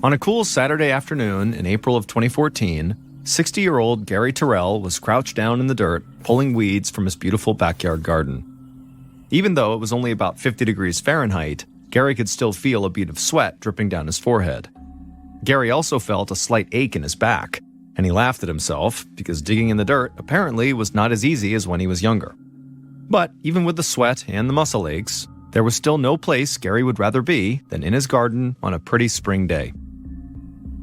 On a cool Saturday afternoon in April of 2014, 60-year-old Gary Terrell was crouched down in the dirt, pulling weeds from his beautiful backyard garden. Even though it was only about 50 degrees Fahrenheit, Gary could still feel a bead of sweat dripping down his forehead. Gary also felt a slight ache in his back, and he laughed at himself because digging in the dirt apparently was not as easy as when he was younger. But even with the sweat and the muscle aches, there was still no place Gary would rather be than in his garden on a pretty spring day.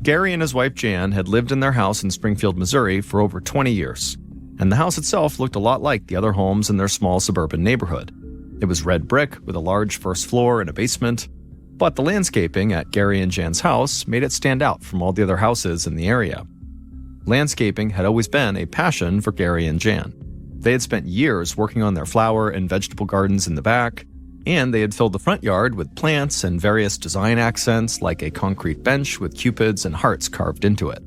Gary and his wife Jan had lived in their house in Springfield, Missouri for over 20 years, and the house itself looked a lot like the other homes in their small suburban neighborhood. It was red brick with a large first floor and a basement, but the landscaping at Gary and Jan's house made it stand out from all the other houses in the area. Landscaping had always been a passion for Gary and Jan. They had spent years working on their flower and vegetable gardens in the back, and they had filled the front yard with plants and various design accents like a concrete bench with cupids and hearts carved into it.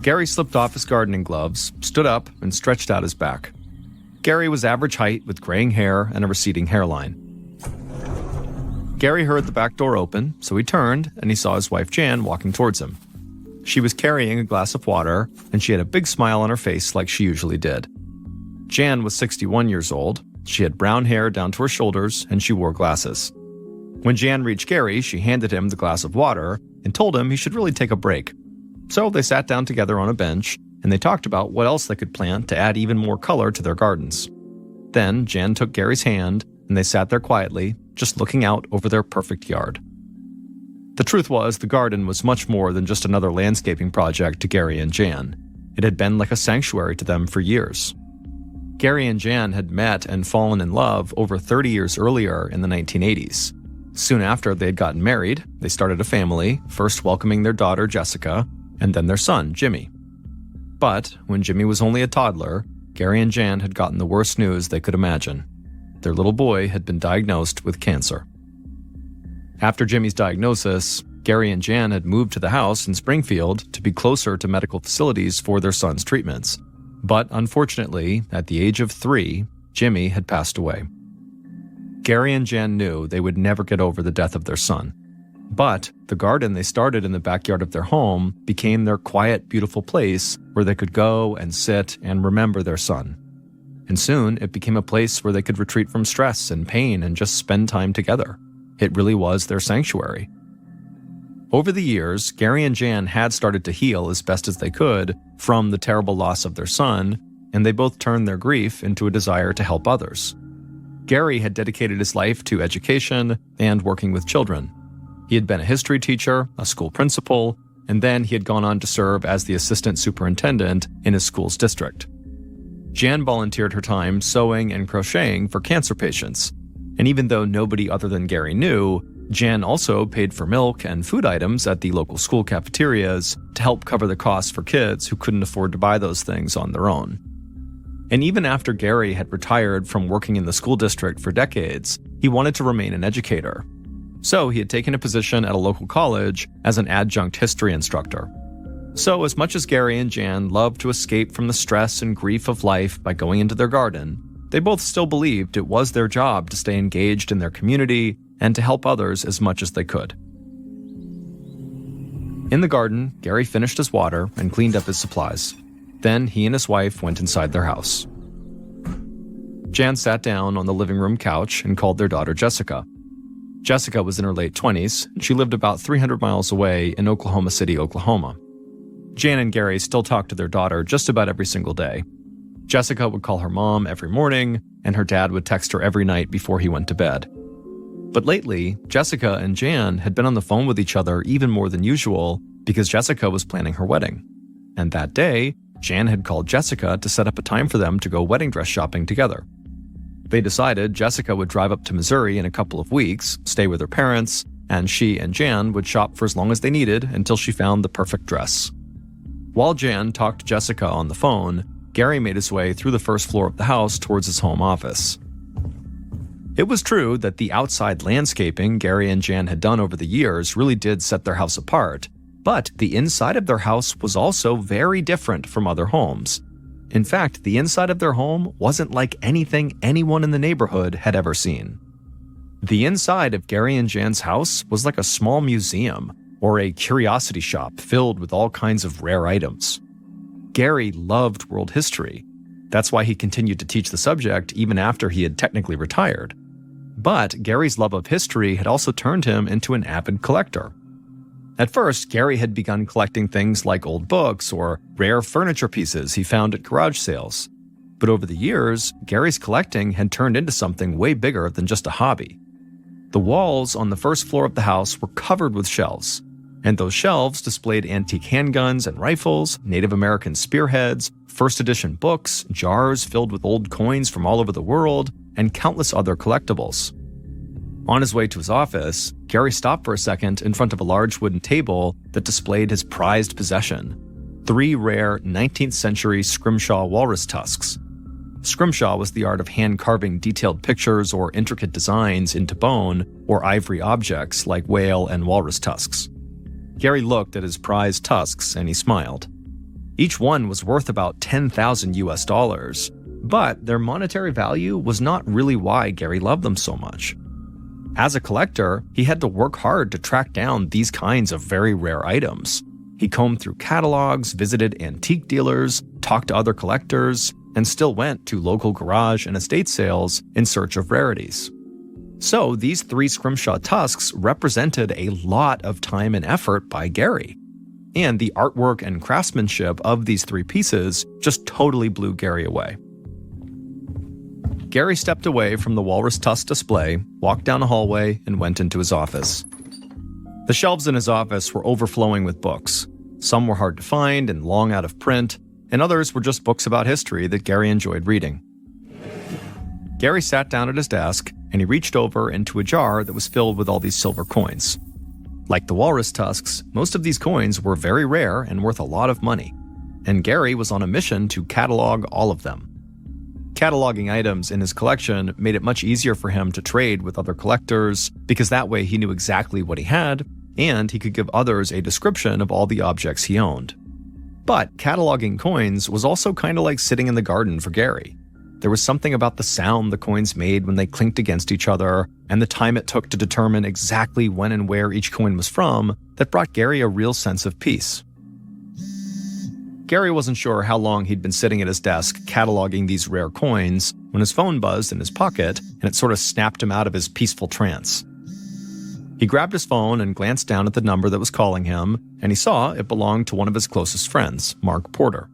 Gary slipped off his gardening gloves, stood up, and stretched out his back. Gary was average height with graying hair and a receding hairline. Gary heard the back door open, so he turned and he saw his wife Jan walking towards him. She was carrying a glass of water, and she had a big smile on her face like she usually did. Jan was 61 years old. She had brown hair down to her shoulders, and she wore glasses. When Jan reached Gary, she handed him the glass of water and told him he should really take a break. So they sat down together on a bench, and they talked about what else they could plant to add even more color to their gardens. Then Jan took Gary's hand, and they sat there quietly, just looking out over their perfect yard. The truth was, the garden was much more than just another landscaping project to Gary and Jan. It had been like a sanctuary to them for years. Gary and Jan had met and fallen in love over 30 years earlier in the 1980s. Soon after they had gotten married, they started a family, first welcoming their daughter Jessica, and then their son, Jimmy. But when Jimmy was only a toddler, Gary and Jan had gotten the worst news they could imagine. Their little boy had been diagnosed with cancer. After Jimmy's diagnosis, Gary and Jan had moved to the house in Springfield to be closer to medical facilities for their son's treatments. But unfortunately, at the age of 3, Jimmy had passed away. Gary and Jan knew they would never get over the death of their son. But the garden they started in the backyard of their home became their quiet, beautiful place where they could go and sit and remember their son. And soon, it became a place where they could retreat from stress and pain and just spend time together. It really was their sanctuary. Over the years, Gary and Jan had started to heal as best as they could from the terrible loss of their son, and they both turned their grief into a desire to help others. Gary had dedicated his life to education and working with children. He had been a history teacher, a school principal, and then he had gone on to serve as the assistant superintendent in his school's district. Jan volunteered her time sewing and crocheting for cancer patients, and even though nobody other than Gary knew, Jan also paid for milk and food items at the local school cafeterias to help cover the costs for kids who couldn't afford to buy those things on their own. And even after Gary had retired from working in the school district for decades, he wanted to remain an educator. So he had taken a position at a local college as an adjunct history instructor. So as much as Gary and Jan loved to escape from the stress and grief of life by going into their garden, they both still believed it was their job to stay engaged in their community and to help others as much as they could. In the garden, Gary finished his water and cleaned up his supplies. Then he and his wife went inside their house. Jan sat down on the living room couch and called their daughter Jessica. Jessica was in her late 20s, and she lived about 300 miles away in Oklahoma City, Oklahoma. Jan and Gary still talked to their daughter just about every single day. Jessica would call her mom every morning, and her dad would text her every night before he went to bed. But lately, Jessica and Jan had been on the phone with each other even more than usual because Jessica was planning her wedding. And that day, Jan had called Jessica to set up a time for them to go wedding dress shopping together. They decided Jessica would drive up to Missouri in a couple of weeks, stay with her parents, and she and Jan would shop for as long as they needed until she found the perfect dress. While Jan talked to Jessica on the phone, Gary made his way through the first floor of the house towards his home office. It was true that the outside landscaping Gary and Jan had done over the years really did set their house apart, but the inside of their house was also very different from other homes. In fact, the inside of their home wasn't like anything anyone in the neighborhood had ever seen. The inside of Gary and Jan's house was like a small museum or a curiosity shop filled with all kinds of rare items. Gary loved world history. That's why he continued to teach the subject even after he had technically retired. But Gary's love of history had also turned him into an avid collector. At first, Gary had begun collecting things like old books or rare furniture pieces he found at garage sales. But over the years, Gary's collecting had turned into something way bigger than just a hobby. The walls on the first floor of the house were covered with shelves, and those shelves displayed antique handguns and rifles, Native American spearheads, first edition books, jars filled with old coins from all over the world, and countless other collectibles. On his way to his office, Gary stopped for a second in front of a large wooden table that displayed his prized possession, 3 rare 19th century scrimshaw walrus tusks. Scrimshaw was the art of hand-carving detailed pictures or intricate designs into bone or ivory objects like whale and walrus tusks. Gary looked at his prized tusks and he smiled. Each one was worth about $10,000, but their monetary value was not really why Gary loved them so much. As a collector, he had to work hard to track down these kinds of very rare items. He combed through catalogs, visited antique dealers, talked to other collectors, and still went to local garage and estate sales in search of rarities. So these 3 scrimshaw tusks represented a lot of time and effort by Gary. And the artwork and craftsmanship of these 3 pieces just totally blew Gary away. Gary stepped away from the walrus tusk display, walked down a hallway, and went into his office. The shelves in his office were overflowing with books. Some were hard to find and long out of print, and others were just books about history that Gary enjoyed reading. Gary sat down at his desk, and he reached over into a jar that was filled with all these silver coins. Like the walrus tusks, most of these coins were very rare and worth a lot of money, and Gary was on a mission to catalog all of them. Cataloging items in his collection made it much easier for him to trade with other collectors because that way he knew exactly what he had, and he could give others a description of all the objects he owned. But cataloging coins was also kind of like sitting in the garden for Gary. There was something about the sound the coins made when they clinked against each other, and the time it took to determine exactly when and where each coin was from, that brought Gary a real sense of peace. Gary wasn't sure how long he'd been sitting at his desk cataloging these rare coins when his phone buzzed in his pocket and it sort of snapped him out of his peaceful trance. He grabbed his phone and glanced down at the number that was calling him, and he saw it belonged to one of his closest friends, Mark Porter.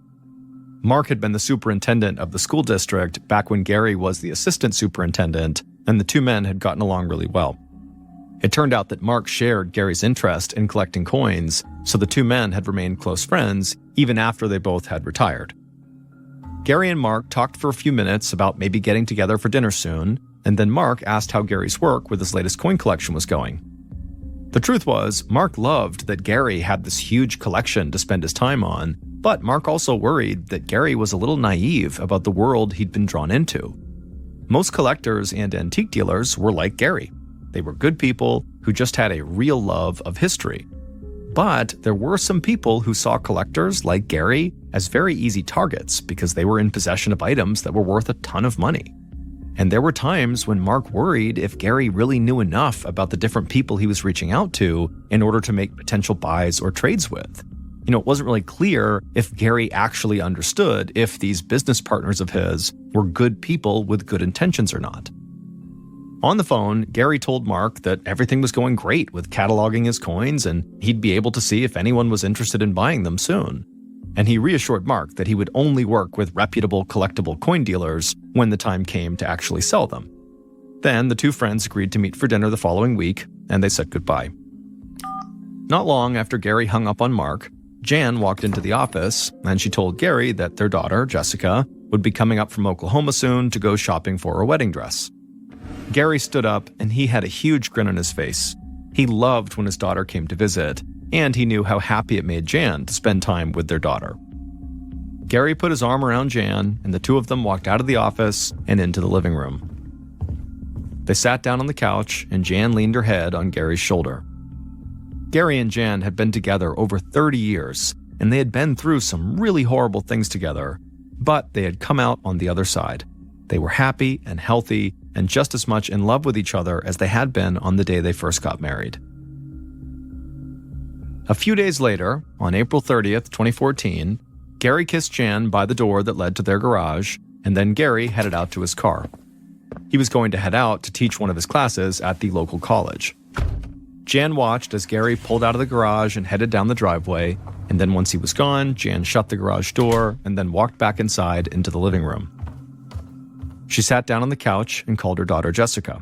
Mark had been the superintendent of the school district back when Gary was the assistant superintendent, and the 2 men had gotten along really well. It turned out that Mark shared Gary's interest in collecting coins, so the 2 men had remained close friends even after they both had retired. Gary and Mark talked for a few minutes about maybe getting together for dinner soon, and then Mark asked how Gary's work with his latest coin collection was going. The truth was, Mark loved that Gary had this huge collection to spend his time on, but Mark also worried that Gary was a little naive about the world he'd been drawn into. Most collectors and antique dealers were like Gary. They were good people who just had a real love of history. But there were some people who saw collectors like Gary as very easy targets because they were in possession of items that were worth a ton of money. And there were times when Mark worried if Gary really knew enough about the different people he was reaching out to in order to make potential buys or trades with. It wasn't really clear if Gary actually understood if these business partners of his were good people with good intentions or not. On the phone, Gary told Mark that everything was going great with cataloging his coins and he'd be able to see if anyone was interested in buying them soon. And he reassured Mark that he would only work with reputable collectible coin dealers when the time came to actually sell them. Then the 2 friends agreed to meet for dinner the following week, and they said goodbye. Not long after Gary hung up on Mark, Jan walked into the office, and she told Gary that their daughter, Jessica, would be coming up from Oklahoma soon to go shopping for her wedding dress. Gary stood up, and he had a huge grin on his face. He loved when his daughter came to visit, and he knew how happy it made Jan to spend time with their daughter. Gary put his arm around Jan, and the 2 of them walked out of the office and into the living room. They sat down on the couch, and Jan leaned her head on Gary's shoulder. Gary and Jan had been together over 30 years, and they had been through some really horrible things together, but they had come out on the other side. They were happy and healthy, and just as much in love with each other as they had been on the day they first got married. A few days later, on April 30th, 2014, Gary kissed Jan by the door that led to their garage, and then Gary headed out to his car. He was going to head out to teach one of his classes at the local college. Jan watched as Gary pulled out of the garage and headed down the driveway, and then once he was gone, Jan shut the garage door and then walked back inside into the living room. She sat down on the couch and called her daughter Jessica.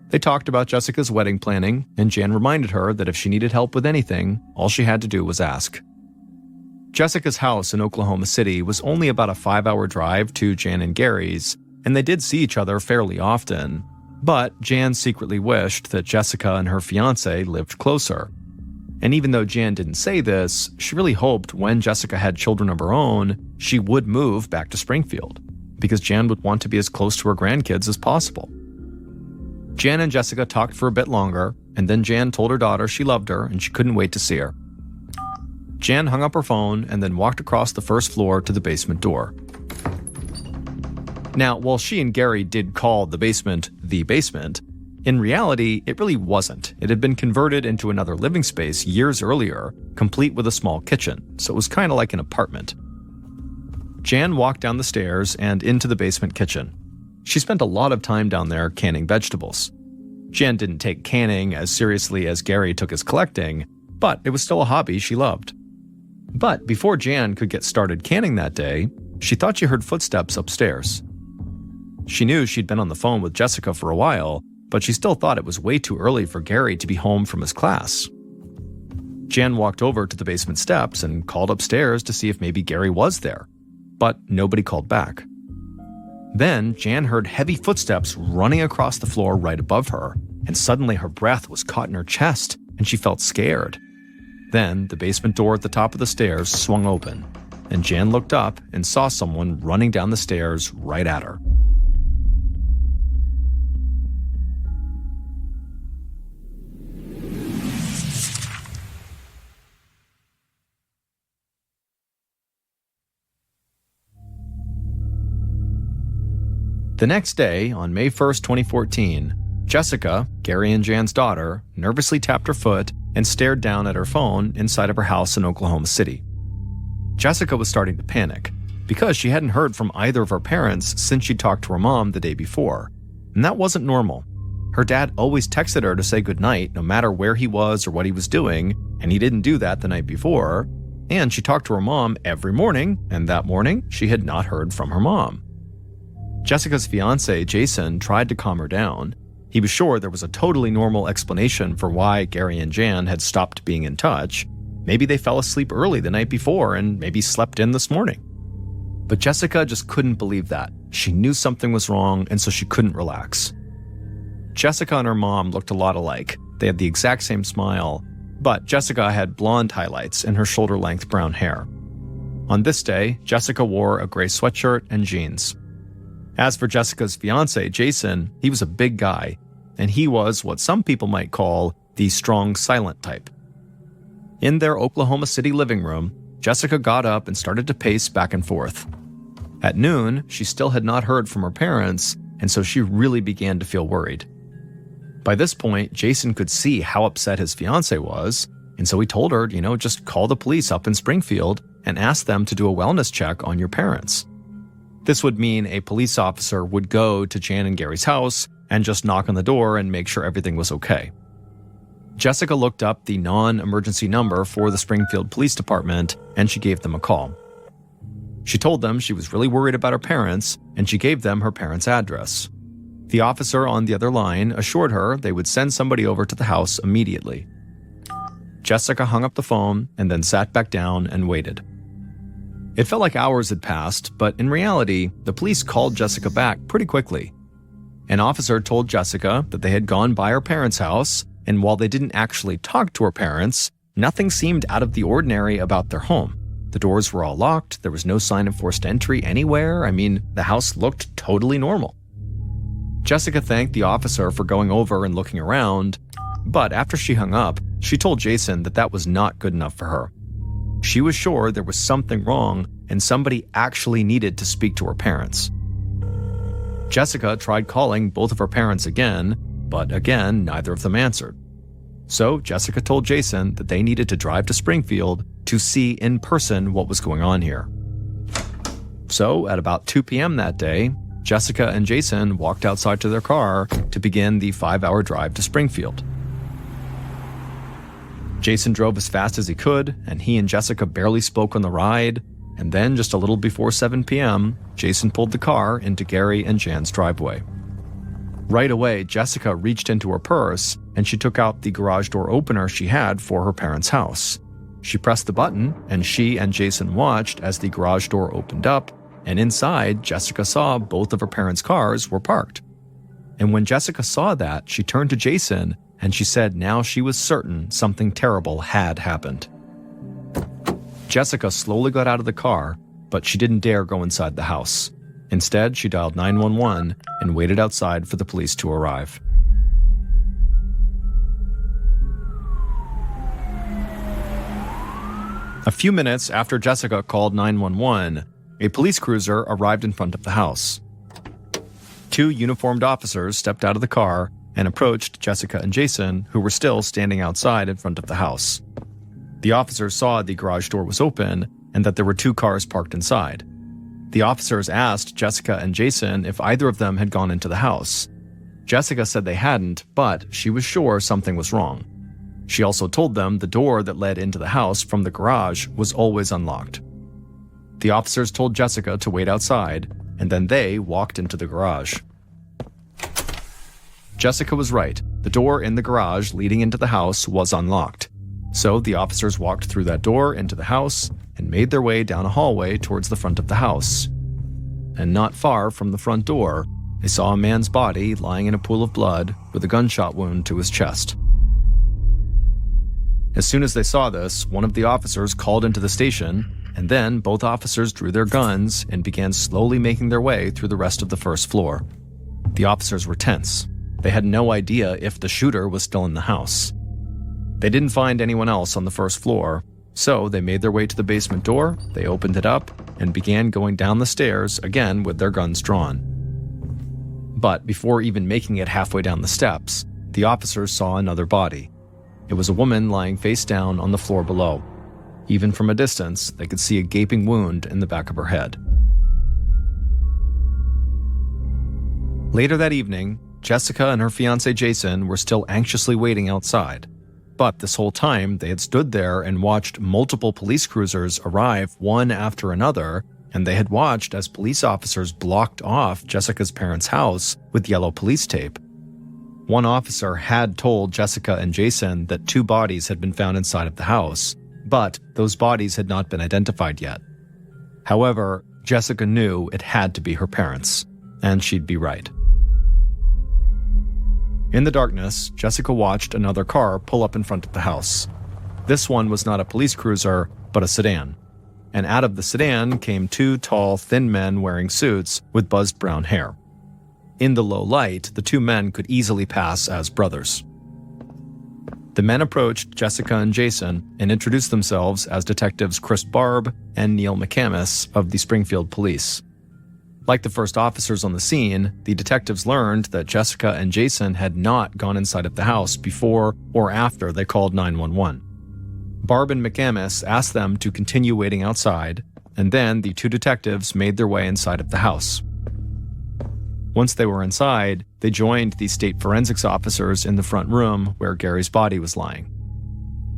They talked about Jessica's wedding planning, and Jan reminded her that if she needed help with anything, all she had to do was ask. Jessica's house in Oklahoma City was only about a 5-hour drive to Jan and Gary's, and they did see each other fairly often, but Jan secretly wished that Jessica and her fiancé lived closer. And even though Jan didn't say this, she really hoped when Jessica had children of her own, she would move back to Springfield, because Jan would want to be as close to her grandkids as possible. Jan and Jessica talked for a bit longer, and then Jan told her daughter she loved her and she couldn't wait to see her. Jan hung up her phone and then walked across the first floor to the basement door. Now, while she and Gary did call the basement, in reality, it really wasn't. It had been converted into another living space years earlier, complete with a small kitchen, so it was kind of like an apartment. Jan walked down the stairs and into the basement kitchen. She spent a lot of time down there canning vegetables. Jan didn't take canning as seriously as Gary took his collecting, but it was still a hobby she loved. But before Jan could get started canning that day, she thought she heard footsteps upstairs. She knew she'd been on the phone with Jessica for a while, but she still thought it was way too early for Gary to be home from his class. Jan walked over to the basement steps and called upstairs to see if maybe Gary was there, but nobody called back. Then Jan heard heavy footsteps running across the floor right above her, and suddenly her breath was caught in her chest, and she felt scared. Then the basement door at the top of the stairs swung open, and Jan looked up and saw someone running down the stairs right at her. The next day, on May 1st, 2014, Jessica, Gary and Jan's daughter, nervously tapped her foot and stared down at her phone inside of her house in Oklahoma City. Jessica was starting to panic because she hadn't heard from either of her parents since she'd talked to her mom the day before, and that wasn't normal. Her dad always texted her to say goodnight no matter where he was or what he was doing, and he didn't do that the night before, and she talked to her mom every morning, and that morning she had not heard from her mom. Jessica's fiancé, Jason, tried to calm her down. He was sure there was a totally normal explanation for why Gary and Jan had stopped being in touch. Maybe they fell asleep early the night before and maybe slept in this morning. But Jessica just couldn't believe that. She knew something was wrong, and so she couldn't relax. Jessica and her mom looked a lot alike. They had the exact same smile, but Jessica had blonde highlights in her shoulder-length brown hair. On this day, Jessica wore a gray sweatshirt and jeans. As for Jessica's fiancé, Jason, he was a big guy, and he was what some people might call the strong, silent type. In their Oklahoma City living room, Jessica got up and started to pace back and forth. At noon, she still had not heard from her parents, and so she really began to feel worried. By this point, Jason could see how upset his fiancé was, and so he told her, just call the police up in Springfield and ask them to do a wellness check on your parents. This would mean a police officer would go to Jan and Gary's house and just knock on the door and make sure everything was okay. Jessica looked up the non-emergency number for the Springfield Police Department, and she gave them a call. She told them she was really worried about her parents, and she gave them her parents' address. The officer on the other line assured her they would send somebody over to the house immediately. Jessica hung up the phone and then sat back down and waited. It felt like hours had passed, but in reality, the police called Jessica back pretty quickly. An officer told Jessica that they had gone by her parents' house, and while they didn't actually talk to her parents, nothing seemed out of the ordinary about their home. The doors were all locked, there was no sign of forced entry anywhere. The house looked totally normal. Jessica thanked the officer for going over and looking around, but after she hung up, she told Jason that was not good enough for her. She was sure there was something wrong and somebody actually needed to speak to her parents. Jessica tried calling both of her parents again, but again, neither of them answered. So Jessica told Jason that they needed to drive to Springfield to see in person what was going on here. So at about 2 p.m. that day, Jessica and Jason walked outside to their car to begin the 5-hour drive to Springfield. Jason drove as fast as he could, and he and Jessica barely spoke on the ride, and then just a little before 7 p.m., Jason pulled the car into Gary and Jan's driveway. Right away, Jessica reached into her purse, and she took out the garage door opener she had for her parents' house. She pressed the button, and she and Jason watched as the garage door opened up, and inside, Jessica saw both of her parents' cars were parked. And when Jessica saw that, she turned to Jason, and she said now she was certain something terrible had happened. Jessica slowly got out of the car, but she didn't dare go inside the house. Instead, she dialed 911 and waited outside for the police to arrive. A few minutes after Jessica called 911, a police cruiser arrived in front of the house. 2 uniformed officers stepped out of the car and approached Jessica and Jason, who were still standing outside in front of the house. The officers saw the garage door was open and that there were 2 cars parked inside. The officers asked Jessica and Jason if either of them had gone into the house. Jessica said they hadn't, but she was sure something was wrong. She also told them the door that led into the house from the garage was always unlocked. The officers told Jessica to wait outside, and then they walked into the garage. Jessica was right. The door in the garage leading into the house was unlocked. So the officers walked through that door into the house and made their way down a hallway towards the front of the house. And not far from the front door, they saw a man's body lying in a pool of blood with a gunshot wound to his chest. As soon as they saw this, one of the officers called into the station, and then both officers drew their guns and began slowly making their way through the rest of the first floor. The officers were tense. They had no idea if the shooter was still in the house. They didn't find anyone else on the first floor, so they made their way to the basement door, they opened it up, and began going down the stairs, again with their guns drawn. But before even making it halfway down the steps, the officers saw another body. It was a woman lying face down on the floor below. Even from a distance, they could see a gaping wound in the back of her head. Later that evening, Jessica and her fiancé Jason were still anxiously waiting outside. But this whole time, they had stood there and watched multiple police cruisers arrive one after another, and they had watched as police officers blocked off Jessica's parents' house with yellow police tape. One officer had told Jessica and Jason that 2 bodies had been found inside of the house, but those bodies had not been identified yet. However, Jessica knew it had to be her parents, and she'd be right. In the darkness, Jessica watched another car pull up in front of the house. This one was not a police cruiser, but a sedan. And out of the sedan came 2 tall, thin men wearing suits with buzzed brown hair. In the low light, the 2 men could easily pass as brothers. The men approached Jessica and Jason and introduced themselves as detectives Chris Barb and Neil McCamus of the Springfield Police. Like the first officers on the scene, the detectives learned that Jessica and Jason had not gone inside of the house before or after they called 911. Barb and McCamus asked them to continue waiting outside, and then the 2 detectives made their way inside of the house. Once they were inside, they joined the state forensics officers in the front room where Gary's body was lying.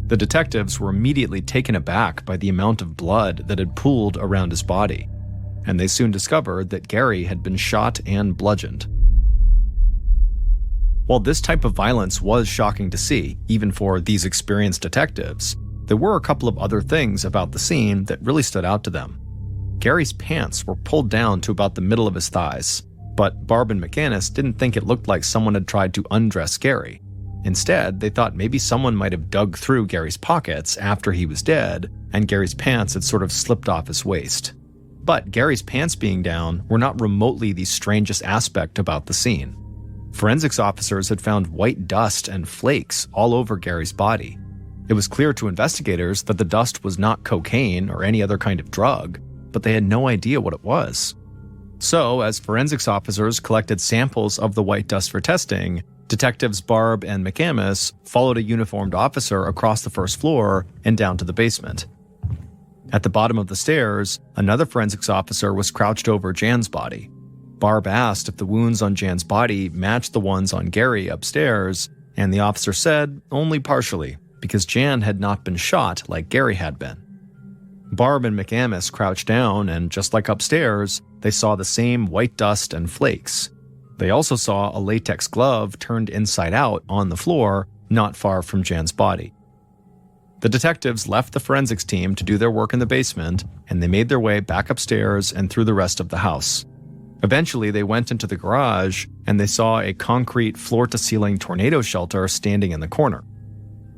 The detectives were immediately taken aback by the amount of blood that had pooled around his body, and they soon discovered that Gary had been shot and bludgeoned. While this type of violence was shocking to see, even for these experienced detectives, there were a couple of other things about the scene that really stood out to them. Gary's pants were pulled down to about the middle of his thighs, but Barb and McCamus didn't think it looked like someone had tried to undress Gary. Instead, they thought maybe someone might have dug through Gary's pockets after he was dead, and Gary's pants had sort of slipped off his waist. But Gary's pants being down were not remotely the strangest aspect about the scene. Forensics officers had found white dust and flakes all over Gary's body. It was clear to investigators that the dust was not cocaine or any other kind of drug, but they had no idea what it was. So, as forensics officers collected samples of the white dust for testing, detectives Barb and McAmis followed a uniformed officer across the first floor and down to the basement. At the bottom of the stairs, another forensics officer was crouched over Jan's body. Barb asked if the wounds on Jan's body matched the ones on Gary upstairs, and the officer said only partially, because Jan had not been shot like Gary had been. Barb and McAmis crouched down, and just like upstairs, they saw the same white dust and flakes. They also saw a latex glove turned inside out on the floor, not far from Jan's body. The detectives left the forensics team to do their work in the basement, and they made their way back upstairs and through the rest of the house. Eventually, they went into the garage, and they saw a concrete floor-to-ceiling tornado shelter standing in the corner.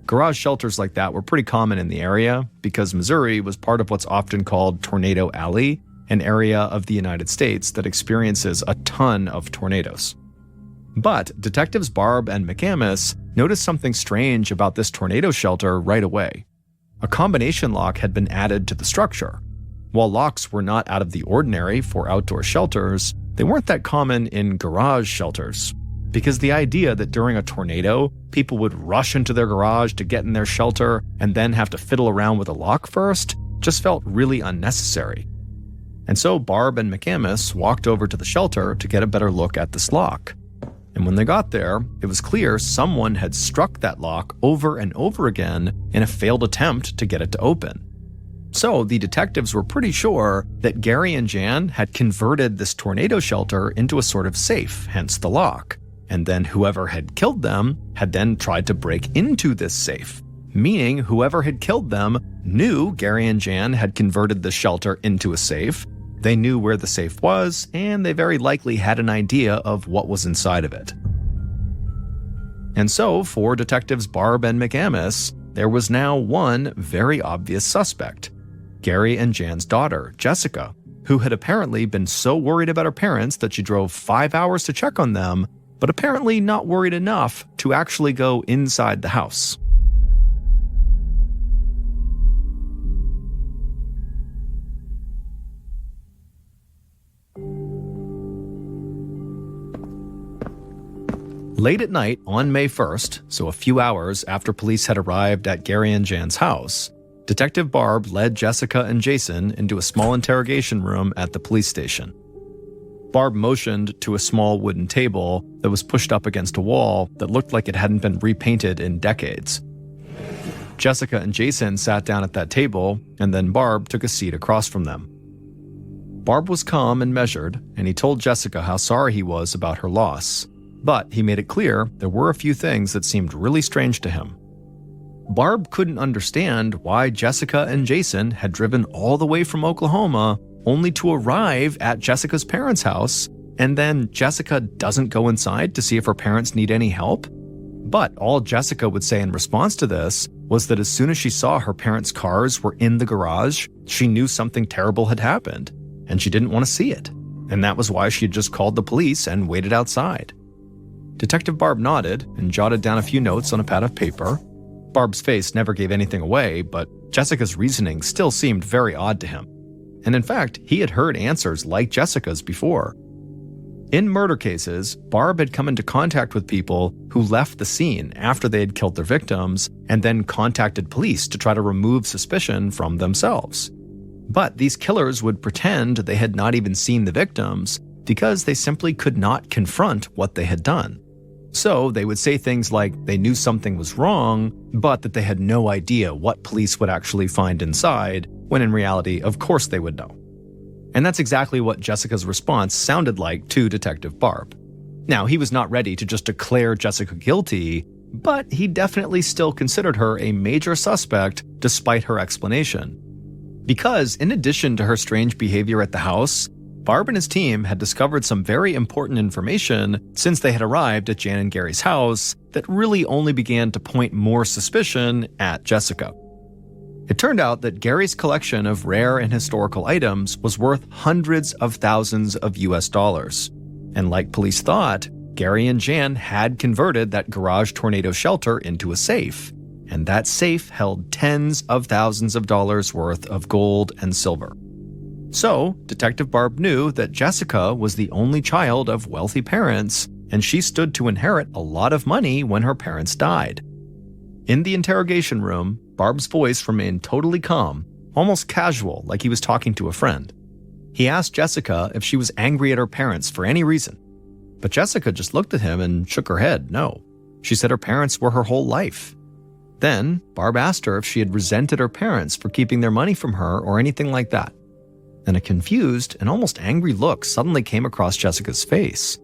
Garage shelters like that were pretty common in the area because Missouri was part of what's often called Tornado Alley, an area of the United States that experiences a ton of tornadoes. But detectives Barb and McAmis noticed something strange about this tornado shelter right away. A combination lock had been added to the structure. While locks were not out of the ordinary for outdoor shelters, they weren't that common in garage shelters. Because the idea that during a tornado, people would rush into their garage to get in their shelter and then have to fiddle around with a lock first just felt really unnecessary. And so Barb and McAmis walked over to the shelter to get a better look at this lock. And when they got there, it was clear someone had struck that lock over and over again in a failed attempt to get it to open. So the detectives were pretty sure that Gary and Jan had converted this tornado shelter into a sort of safe, hence the lock. And then whoever had killed them had then tried to break into this safe, meaning whoever had killed them knew Gary and Jan had converted the shelter into a safe. They knew where the safe was, and they very likely had an idea of what was inside of it. And so, for detectives Barb and McAmis, there was now one very obvious suspect: Gary and Jan's daughter, Jessica, who had apparently been so worried about her parents that she drove 5 hours to check on them, but apparently not worried enough to actually go inside the house. Late at night on May 1st, so a few hours after police had arrived at Gary and Jan's house, Detective Barb led Jessica and Jason into a small interrogation room at the police station. Barb motioned to a small wooden table that was pushed up against a wall that looked like it hadn't been repainted in decades. Jessica and Jason sat down at that table, and then Barb took a seat across from them. Barb was calm and measured, and he told Jessica how sorry he was about her loss. But he made it clear there were a few things that seemed really strange to him. Barb couldn't understand why Jessica and Jason had driven all the way from Oklahoma only to arrive at Jessica's parents' house, and then Jessica doesn't go inside to see if her parents need any help. But all Jessica would say in response to this was that as soon as she saw her parents' cars were in the garage, she knew something terrible had happened, and she didn't want to see it. And that was why she had just called the police and waited outside. Detective Barb nodded and jotted down a few notes on a pad of paper. Barb's face never gave anything away, but Jessica's reasoning still seemed very odd to him. And in fact, he had heard answers like Jessica's before. In murder cases, Barb had come into contact with people who left the scene after they had killed their victims and then contacted police to try to remove suspicion from themselves. But these killers would pretend they had not even seen the victims because they simply could not confront what they had done. So they would say things like they knew something was wrong, but that they had no idea what police would actually find inside, when in reality, of course they would know. And that's exactly what Jessica's response sounded like to Detective Barb. Now, he was not ready to just declare Jessica guilty, but he definitely still considered her a major suspect despite her explanation. Because in addition to her strange behavior at the house, Barb and his team had discovered some very important information since they had arrived at Jan and Gary's house that really only began to point more suspicion at Jessica. It turned out that Gary's collection of rare and historical items was worth hundreds of thousands of US dollars. And like police thought, Gary and Jan had converted that garage tornado shelter into a safe. And that safe held tens of thousands of dollars worth of gold and silver. So, Detective Barb knew that Jessica was the only child of wealthy parents, and she stood to inherit a lot of money when her parents died. In the interrogation room, Barb's voice remained totally calm, almost casual, like he was talking to a friend. He asked Jessica if she was angry at her parents for any reason. But Jessica just looked at him and shook her head no. She said her parents were her whole life. Then, Barb asked her if she had resented her parents for keeping their money from her or anything like that. And a confused and almost angry look suddenly came across Jessica's face.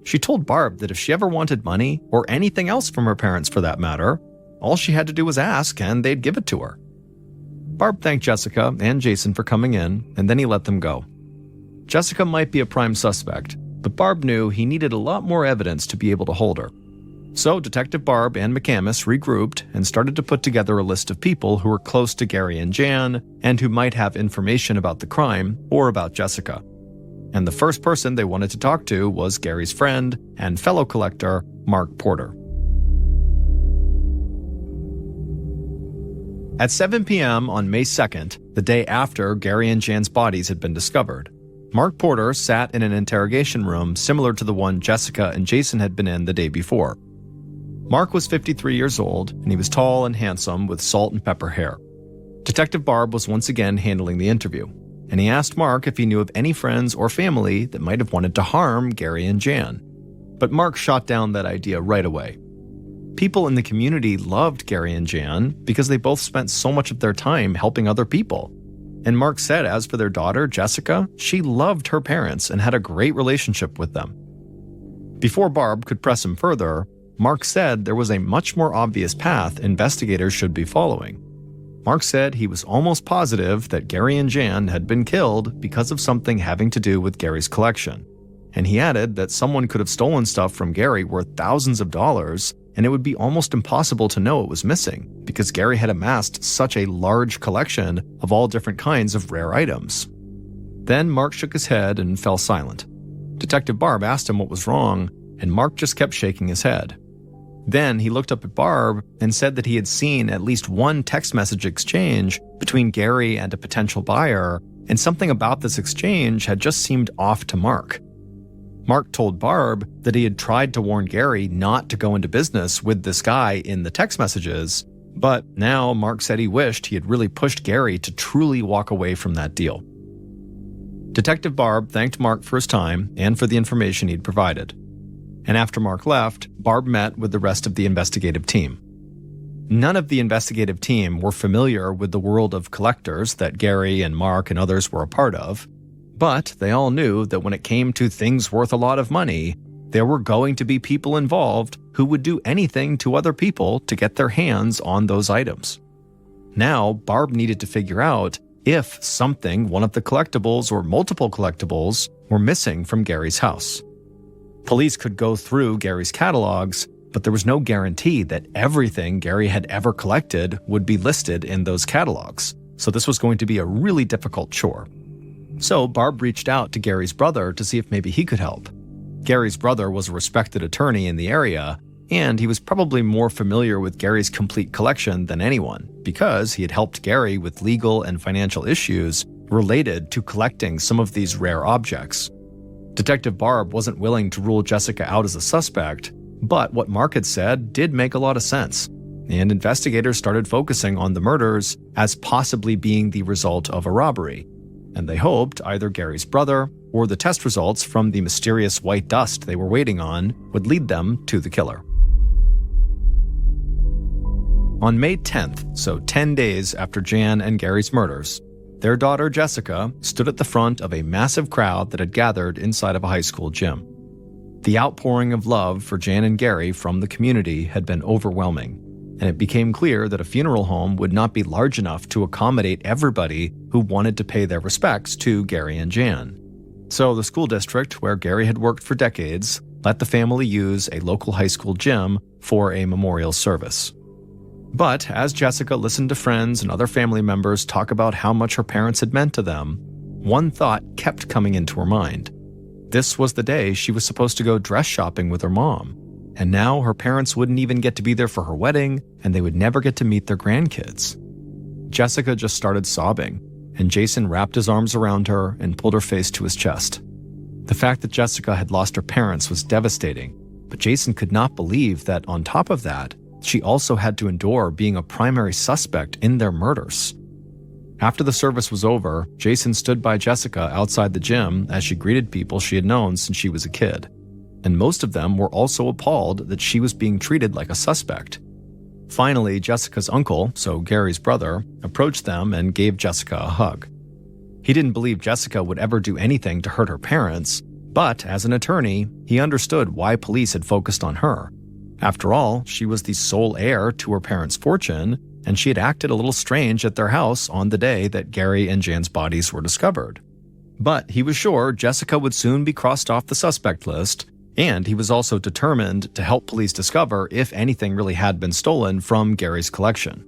She told Barb that if she ever wanted money, or anything else from her parents for that matter, all she had to do was ask and they'd give it to her. Barb thanked Jessica and Jason for coming in, and then he let them go. Jessica might be a prime suspect, but Barb knew he needed a lot more evidence to be able to hold her. So Detective Barb and McCamus regrouped and started to put together a list of people who were close to Gary and Jan and who might have information about the crime or about Jessica. And the first person they wanted to talk to was Gary's friend and fellow collector, Mark Porter. At 7 p.m. on May 2nd, the day after Gary and Jan's bodies had been discovered, Mark Porter sat in an interrogation room similar to the one Jessica and Jason had been in the day before. Mark was 53 years old, and he was tall and handsome with salt and pepper hair. Detective Barb was once again handling the interview, and he asked Mark if he knew of any friends or family that might have wanted to harm Gary and Jan. But Mark shot down that idea right away. People in the community loved Gary and Jan because they both spent so much of their time helping other people. And Mark said as for their daughter, Jessica, she loved her parents and had a great relationship with them. Before Barb could press him further, Mark said there was a much more obvious path investigators should be following. Mark said he was almost positive that Gary and Jan had been killed because of something having to do with Gary's collection. And he added that someone could have stolen stuff from Gary worth thousands of dollars, and it would be almost impossible to know it was missing because Gary had amassed such a large collection of all different kinds of rare items. Then Mark shook his head and fell silent. Detective Barb asked him what was wrong, and Mark just kept shaking his head. Then he looked up at Barb and said that he had seen at least one text message exchange between Gary and a potential buyer, and something about this exchange had just seemed off to Mark. Mark told Barb that he had tried to warn Gary not to go into business with this guy in the text messages, but now Mark said he wished he had really pushed Gary to truly walk away from that deal. Detective Barb thanked Mark for his time and for the information he'd provided. And after Mark left, Barb met with the rest of the investigative team. None of the investigative team were familiar with the world of collectors that Gary and Mark and others were a part of, but they all knew that when it came to things worth a lot of money, there were going to be people involved who would do anything to other people to get their hands on those items. Now, Barb needed to figure out if something, one of the collectibles or multiple collectibles, were missing from Gary's house. Police could go through Gary's catalogs, but there was no guarantee that everything Gary had ever collected would be listed in those catalogs, so this was going to be a really difficult chore. So Barb reached out to Gary's brother to see if maybe he could help. Gary's brother was a respected attorney in the area, and he was probably more familiar with Gary's complete collection than anyone, because he had helped Gary with legal and financial issues related to collecting some of these rare objects. Detective Barb wasn't willing to rule Jessica out as a suspect, but what Mark had said did make a lot of sense, and investigators started focusing on the murders as possibly being the result of a robbery, and they hoped either Gary's brother or the test results from the mysterious white dust they were waiting on would lead them to the killer. On May 10th, so 10 days after Jan and Gary's murders, their daughter Jessica stood at the front of a massive crowd that had gathered inside of a high school gym. The outpouring of love for Jan and Gary from the community had been overwhelming, and it became clear that a funeral home would not be large enough to accommodate everybody who wanted to pay their respects to Gary and Jan. So the school district, where Gary had worked for decades, let the family use a local high school gym for a memorial service. But as Jessica listened to friends and other family members talk about how much her parents had meant to them, one thought kept coming into her mind. This was the day she was supposed to go dress shopping with her mom, and now her parents wouldn't even get to be there for her wedding, and they would never get to meet their grandkids. Jessica just started sobbing, and Jason wrapped his arms around her and pulled her face to his chest. The fact that Jessica had lost her parents was devastating, but Jason could not believe that on top of that, she also had to endure being a primary suspect in their murders. After the service was over, Jason stood by Jessica outside the gym as she greeted people she had known since she was a kid. And most of them were also appalled that she was being treated like a suspect. Finally, Jessica's uncle, so Gary's brother, approached them and gave Jessica a hug. He didn't believe Jessica would ever do anything to hurt her parents, but as an attorney, he understood why police had focused on her. After all, she was the sole heir to her parents' fortune, and she had acted a little strange at their house on the day that Gary and Jan's bodies were discovered. But he was sure Jessica would soon be crossed off the suspect list, and he was also determined to help police discover if anything really had been stolen from Gary's collection.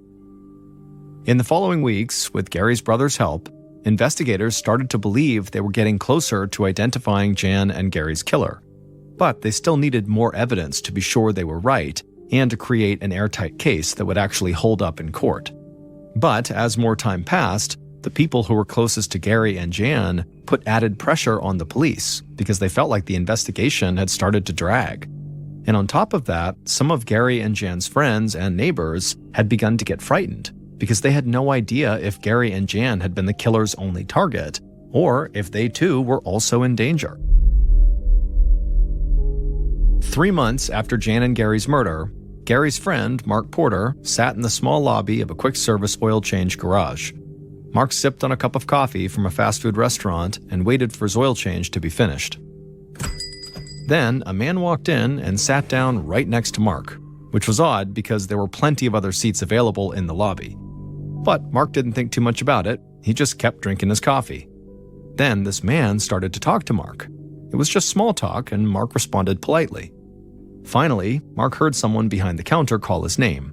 In the following weeks, with Gary's brother's help, investigators started to believe they were getting closer to identifying Jan and Gary's killer. But they still needed more evidence to be sure they were right and to create an airtight case that would actually hold up in court. But as more time passed, the people who were closest to Gary and Jan put added pressure on the police because they felt like the investigation had started to drag. And on top of that, some of Gary and Jan's friends and neighbors had begun to get frightened because they had no idea if Gary and Jan had been the killer's only target or if they too were also in danger. 3 months after Jan and Gary's murder, Gary's friend, Mark Porter, sat in the small lobby of a quick-service oil change garage. Mark sipped on a cup of coffee from a fast food restaurant and waited for his oil change to be finished. Then, a man walked in and sat down right next to Mark, which was odd because there were plenty of other seats available in the lobby. But Mark didn't think too much about it. He just kept drinking his coffee. Then this man started to talk to Mark. It was just small talk, and Mark responded politely. Finally, Mark heard someone behind the counter call his name.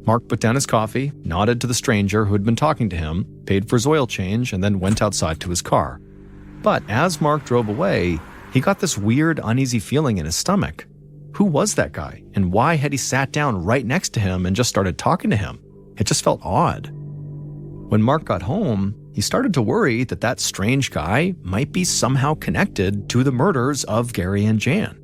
Mark put down his coffee, nodded to the stranger who had been talking to him, paid for his oil change, and then went outside to his car. But as Mark drove away, he got this weird, uneasy feeling in his stomach. Who was that guy, and why had he sat down right next to him and just started talking to him? It just felt odd. When Mark got home, he started to worry that that strange guy might be somehow connected to the murders of Gary and Jan.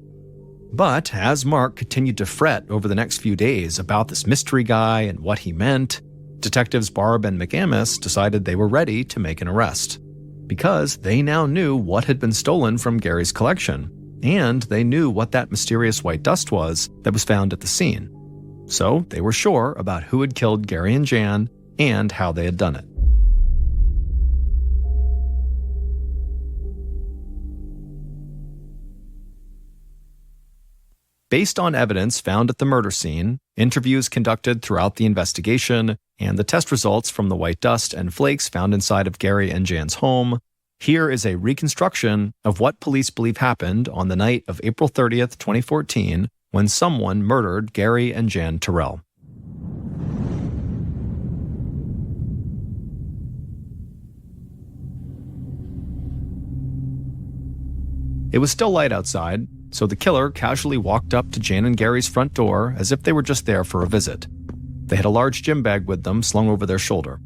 But as Mark continued to fret over the next few days about this mystery guy and what he meant, Detectives Barb and McAmis decided they were ready to make an arrest. Because they now knew what had been stolen from Gary's collection, and they knew what that mysterious white dust was that was found at the scene. So they were sure about who had killed Gary and Jan and how they had done it. Based on evidence found at the murder scene, interviews conducted throughout the investigation, and the test results from the white dust and flakes found inside of Gary and Jan's home, here is a reconstruction of what police believe happened on the night of April 30th, 2014, when someone murdered Gary and Jan Terrell. It was still light outside, so the killer casually walked up to Jan and Gary's front door as if they were just there for a visit. They had a large gym bag with them slung over their shoulder.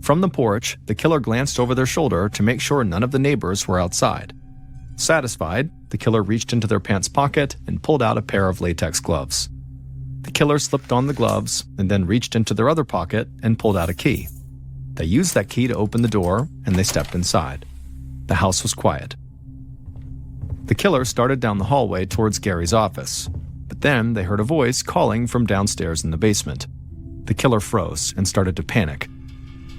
From the porch, the killer glanced over their shoulder to make sure none of the neighbors were outside. Satisfied, the killer reached into their pants pocket and pulled out a pair of latex gloves. The killer slipped on the gloves and then reached into their other pocket and pulled out a key. They used that key to open the door, and they stepped inside. The house was quiet. The killer started down the hallway towards Gary's office, but then they heard a voice calling from downstairs in the basement. The killer froze and started to panic.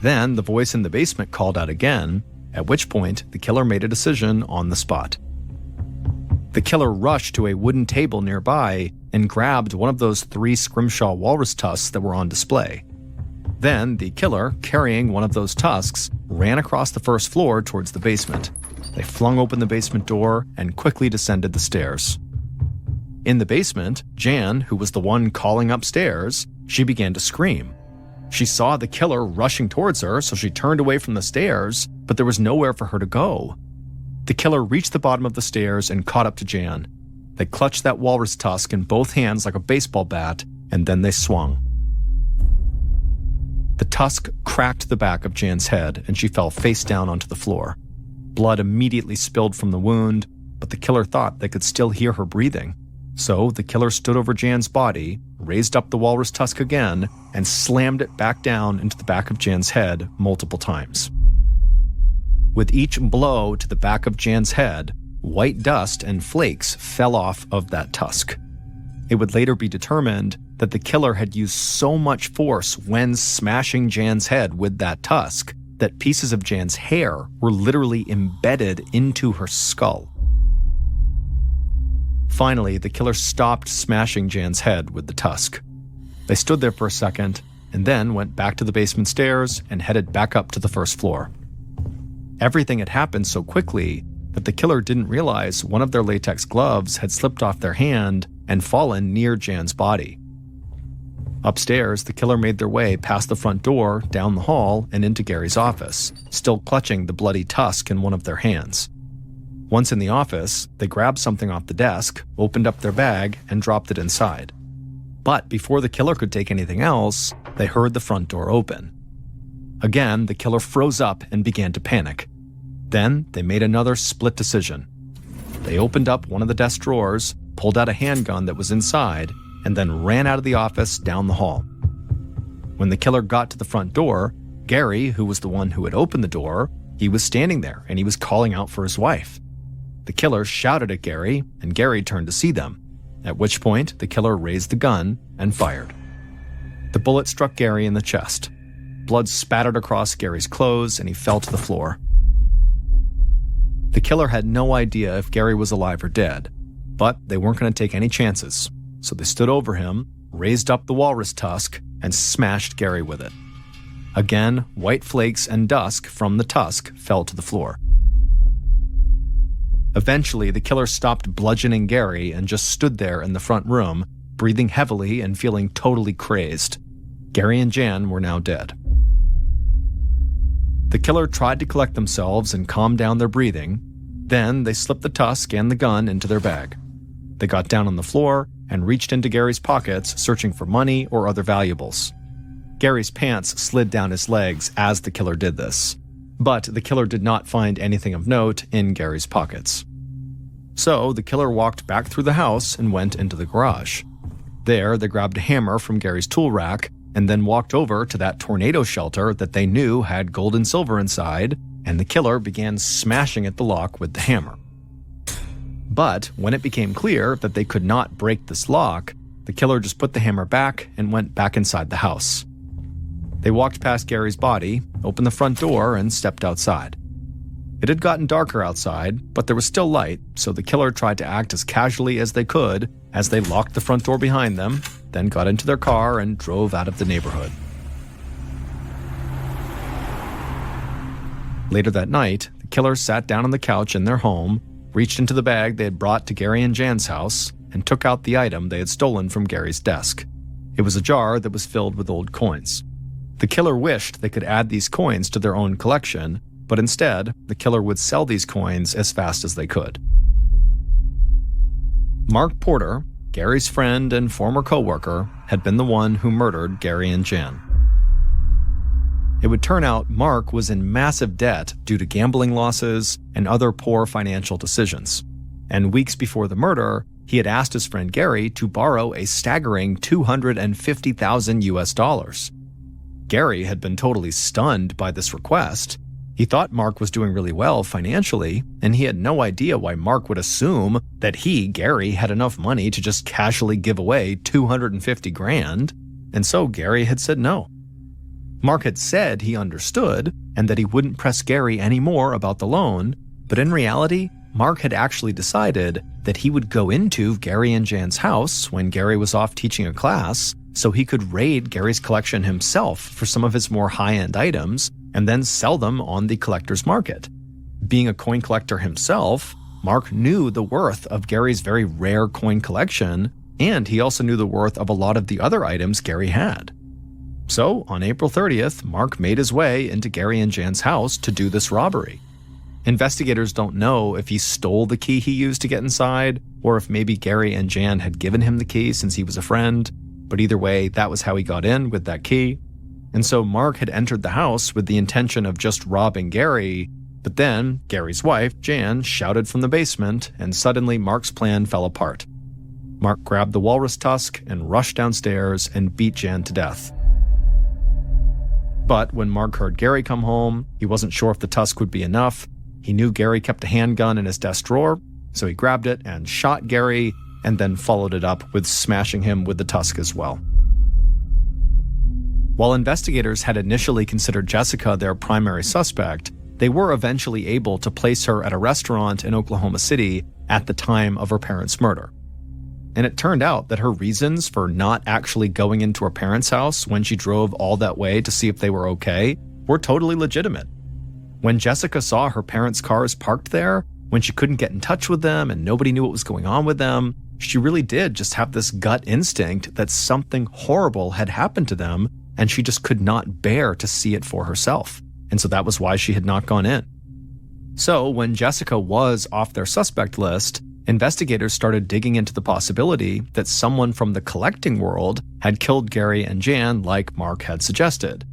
Then the voice in the basement called out again, at which point the killer made a decision on the spot. The killer rushed to a wooden table nearby and grabbed one of those 3 scrimshaw walrus tusks that were on display. Then the killer, carrying one of those tusks, ran across the first floor towards the basement. They flung open the basement door and quickly descended the stairs. In the basement, Jan, who was the one calling upstairs, she began to scream. She saw the killer rushing towards her, so she turned away from the stairs, but there was nowhere for her to go. The killer reached the bottom of the stairs and caught up to Jan. They clutched that walrus tusk in both hands like a baseball bat, and then they swung. The tusk cracked the back of Jan's head, and she fell face down onto the floor. Blood immediately spilled from the wound, but the killer thought they could still hear her breathing. So the killer stood over Jan's body, raised up the walrus tusk again, and slammed it back down into the back of Jan's head multiple times. With each blow to the back of Jan's head, white dust and flakes fell off of that tusk. It would later be determined that the killer had used so much force when smashing Jan's head with that tusk that pieces of Jan's hair were literally embedded into her skull. Finally, the killer stopped smashing Jan's head with the tusk. They stood there for a second and then went back to the basement stairs and headed back up to the first floor. Everything had happened so quickly that the killer didn't realize one of their latex gloves had slipped off their hand and fallen near Jan's body. Upstairs, the killer made their way past the front door, down the hall, and into Gary's office, still clutching the bloody tusk in one of their hands. Once in the office, they grabbed something off the desk, opened up their bag, and dropped it inside. But before the killer could take anything else, they heard the front door open. Again, the killer froze up and began to panic. Then they made another split decision. They opened up one of the desk drawers, pulled out a handgun that was inside, and then ran out of the office down the hall. When the killer got to the front door, Gary, who was the one who had opened the door, he was standing there and he was calling out for his wife. The killer shouted at Gary, and Gary turned to see them, at which point the killer raised the gun and fired. The bullet struck Gary in the chest. Blood spattered across Gary's clothes and he fell to the floor. The killer had no idea if Gary was alive or dead, but they weren't going to take any chances, so they stood over him, raised up the walrus tusk, and smashed Gary with it. Again, white flakes and dust from the tusk fell to the floor. Eventually, the killer stopped bludgeoning Gary and just stood there in the front room, breathing heavily and feeling totally crazed. Gary and Jan were now dead. The killer tried to collect themselves and calm down their breathing. Then they slipped the tusk and the gun into their bag. They got down on the floor and reached into Gary's pockets, searching for money or other valuables. Gary's pants slid down his legs as the killer did this, but the killer did not find anything of note in Gary's pockets. So the killer walked back through the house and went into the garage. There, they grabbed a hammer from Gary's tool rack and then walked over to that tornado shelter that they knew had gold and silver inside, and the killer began smashing at the lock with the hammer. But when it became clear that they could not break this lock, the killer just put the hammer back and went back inside the house. They walked past Gary's body, opened the front door, and stepped outside. It had gotten darker outside, but there was still light, so the killer tried to act as casually as they could as they locked the front door behind them, then got into their car and drove out of the neighborhood. Later that night, the killer sat down on the couch in their home, reached into the bag they had brought to Gary and Jan's house, and took out the item they had stolen from Gary's desk. It was a jar that was filled with old coins. The killer wished they could add these coins to their own collection, but instead, the killer would sell these coins as fast as they could. Mark Porter, Gary's friend and former co-worker, had been the one who murdered Gary and Jan. It would turn out Mark was in massive debt due to gambling losses and other poor financial decisions. And weeks before the murder, he had asked his friend Gary to borrow a staggering $250,000 US. Gary had been totally stunned by this request. He thought Mark was doing really well financially, and he had no idea why Mark would assume that he, Gary, had enough money to just casually give away $250,000, and so Gary had said no. Mark had said he understood and that he wouldn't press Gary anymore about the loan, but in reality, Mark had actually decided that he would go into Gary and Jan's house when Gary was off teaching a class so he could raid Gary's collection himself for some of his more high-end items and then sell them on the collector's market. Being a coin collector himself, Mark knew the worth of Gary's very rare coin collection, and he also knew the worth of a lot of the other items Gary had. So, on April 30th, Mark made his way into Gary and Jan's house to do this robbery. Investigators don't know if he stole the key he used to get inside, or if maybe Gary and Jan had given him the key since he was a friend, but either way, that was how he got in with that key. And so Mark had entered the house with the intention of just robbing Gary, but then Gary's wife, Jan, shouted from the basement, and suddenly Mark's plan fell apart. Mark grabbed the walrus tusk and rushed downstairs and beat Jan to death. But when Mark heard Gary come home, he wasn't sure if the tusk would be enough. He knew Gary kept a handgun in his desk drawer, so he grabbed it and shot Gary, and then followed it up with smashing him with the tusk as well. While investigators had initially considered Jessica their primary suspect, they were eventually able to place her at a restaurant in Oklahoma City at the time of her parents' murder. And it turned out that her reasons for not actually going into her parents' house when she drove all that way to see if they were okay were totally legitimate. When Jessica saw her parents' cars parked there, when she couldn't get in touch with them and nobody knew what was going on with them, she really did just have this gut instinct that something horrible had happened to them, and she just could not bear to see it for herself. And so that was why she had not gone in. So when Jessica was off their suspect list, investigators started digging into the possibility that someone from the collecting world had killed Gary and Jan like Mark had suggested.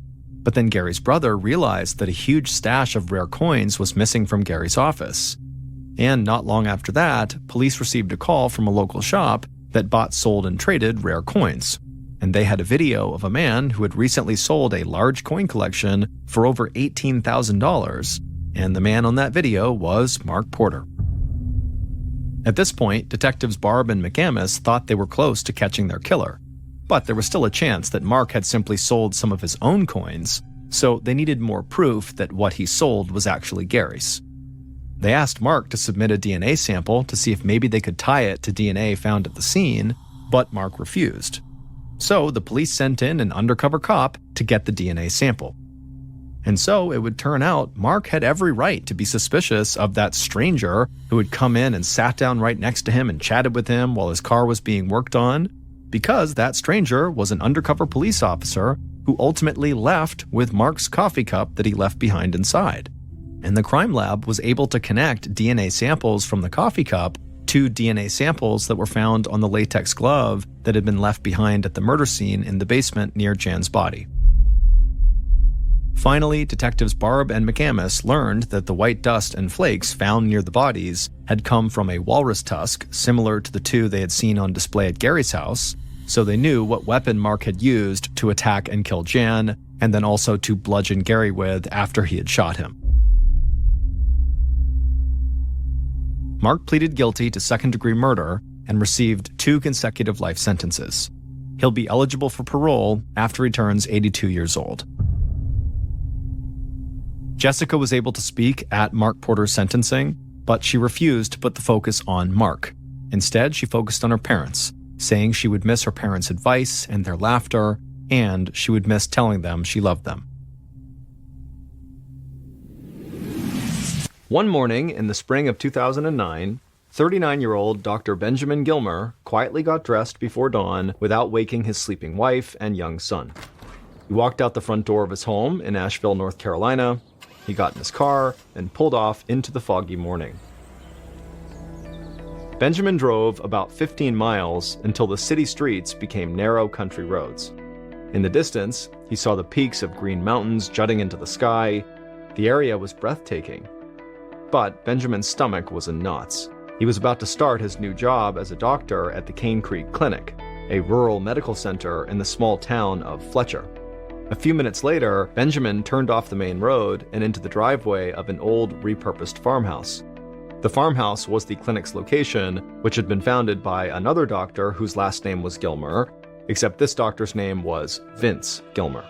But then Gary's brother realized that a huge stash of rare coins was missing from Gary's office. And not long after that, police received a call from a local shop that bought, sold, and traded rare coins. And they had a video of a man who had recently sold a large coin collection for over $18,000, and the man on that video was Mark Porter. At this point, detectives Barb and McAmis thought they were close to catching their killer, but there was still a chance that Mark had simply sold some of his own coins, so they needed more proof that what he sold was actually Gary's. They asked Mark to submit a DNA sample to see if maybe they could tie it to DNA found at the scene, but Mark refused. So the police sent in an undercover cop to get the DNA sample. And so it would turn out Mark had every right to be suspicious of that stranger who had come in and sat down right next to him and chatted with him while his car was being worked on, because that stranger was an undercover police officer who ultimately left with Mark's coffee cup that he left behind inside. And the crime lab was able to connect DNA samples from the coffee cup to DNA samples that were found on the latex glove that had been left behind at the murder scene in the basement near Jan's body. Finally, detectives Barb and McAmis learned that the white dust and flakes found near the bodies had come from a walrus tusk similar to the two they had seen on display at Gary's house, so they knew what weapon Mark had used to attack and kill Jan, and then also to bludgeon Gary with after he had shot him. Mark pleaded guilty to second-degree murder and received 2 consecutive life sentences. He'll be eligible for parole after he turns 82 years old. Jessica was able to speak at Mark Porter's sentencing, but she refused to put the focus on Mark. Instead, she focused on her parents, saying she would miss her parents' advice and their laughter, and she would miss telling them she loved them. One morning in the spring of 2009, 39-year-old Dr. Benjamin Gilmer quietly got dressed before dawn without waking his sleeping wife and young son. He walked out the front door of his home in Asheville, North Carolina. He got in his car and pulled off into the foggy morning. Benjamin drove about 15 miles until the city streets became narrow country roads. In the distance, he saw the peaks of green mountains jutting into the sky. The area was breathtaking. But Benjamin's stomach was in knots. He was about to start his new job as a doctor at the Cane Creek Clinic, a rural medical center in the small town of Fletcher. A few minutes later, Benjamin turned off the main road and into the driveway of an old, repurposed farmhouse. The farmhouse was the clinic's location, which had been founded by another doctor whose last name was Gilmer, except this doctor's name was Vince Gilmer.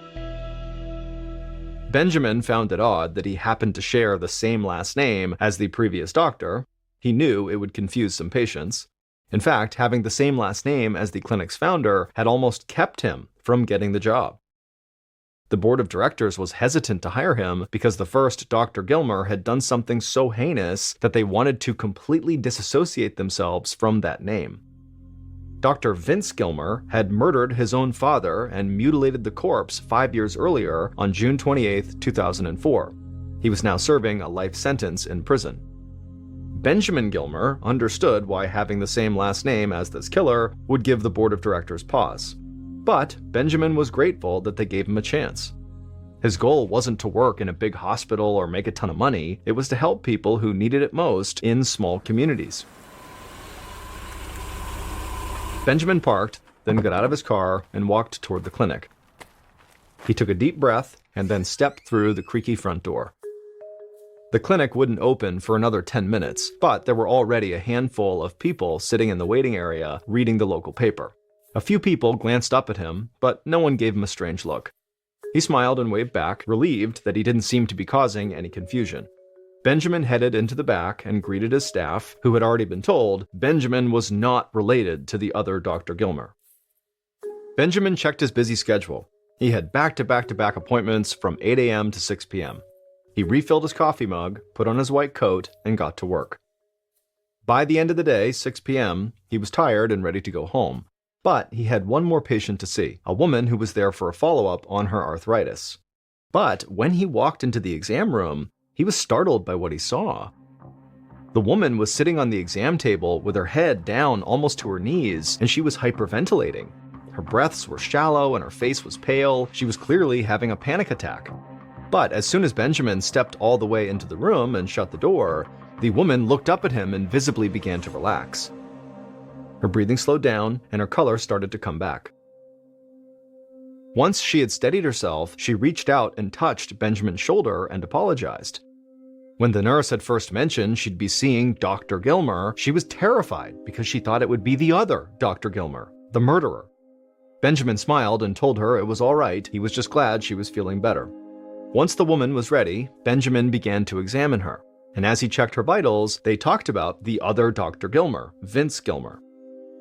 Benjamin found it odd that he happened to share the same last name as the previous doctor. He knew it would confuse some patients. In fact, having the same last name as the clinic's founder had almost kept him from getting the job. The board of directors was hesitant to hire him because the first Dr. Gilmer had done something so heinous that they wanted to completely disassociate themselves from that name. Dr. Vince Gilmer had murdered his own father and mutilated the corpse 5 years earlier on June 28, 2004. He was now serving a life sentence in prison. Benjamin Gilmer understood why having the same last name as this killer would give the board of directors pause. But Benjamin was grateful that they gave him a chance. His goal wasn't to work in a big hospital or make a ton of money, it was to help people who needed it most in small communities. Benjamin parked, then got out of his car and walked toward the clinic. He took a deep breath and then stepped through the creaky front door. The clinic wouldn't open for another 10 minutes, but there were already a handful of people sitting in the waiting area reading the local paper. A few people glanced up at him, but no one gave him a strange look. He smiled and waved back, relieved that he didn't seem to be causing any confusion. Benjamin headed into the back and greeted his staff, who had already been told Benjamin was not related to the other Dr. Gilmer. Benjamin checked his busy schedule. He had back-to-back-to-back appointments from 8 a.m. to 6 p.m. He refilled his coffee mug, put on his white coat, and got to work. By the end of the day, 6 p.m., he was tired and ready to go home. But he had one more patient to see, a woman who was there for a follow-up on her arthritis. But when he walked into the exam room, he was startled by what he saw. The woman was sitting on the exam table with her head down almost to her knees, and she was hyperventilating. Her breaths were shallow and her face was pale. She was clearly having a panic attack. But as soon as Benjamin stepped all the way into the room and shut the door, the woman looked up at him and visibly began to relax. Her breathing slowed down and her color started to come back. Once she had steadied herself, she reached out and touched Benjamin's shoulder and apologized. When the nurse had first mentioned she'd be seeing Dr. Gilmer, she was terrified because she thought it would be the other Dr. Gilmer, the murderer. Benjamin smiled and told her it was all right, he was just glad she was feeling better. Once the woman was ready, Benjamin began to examine her, and as he checked her vitals, they talked about the other Dr. Gilmer, Vince Gilmer.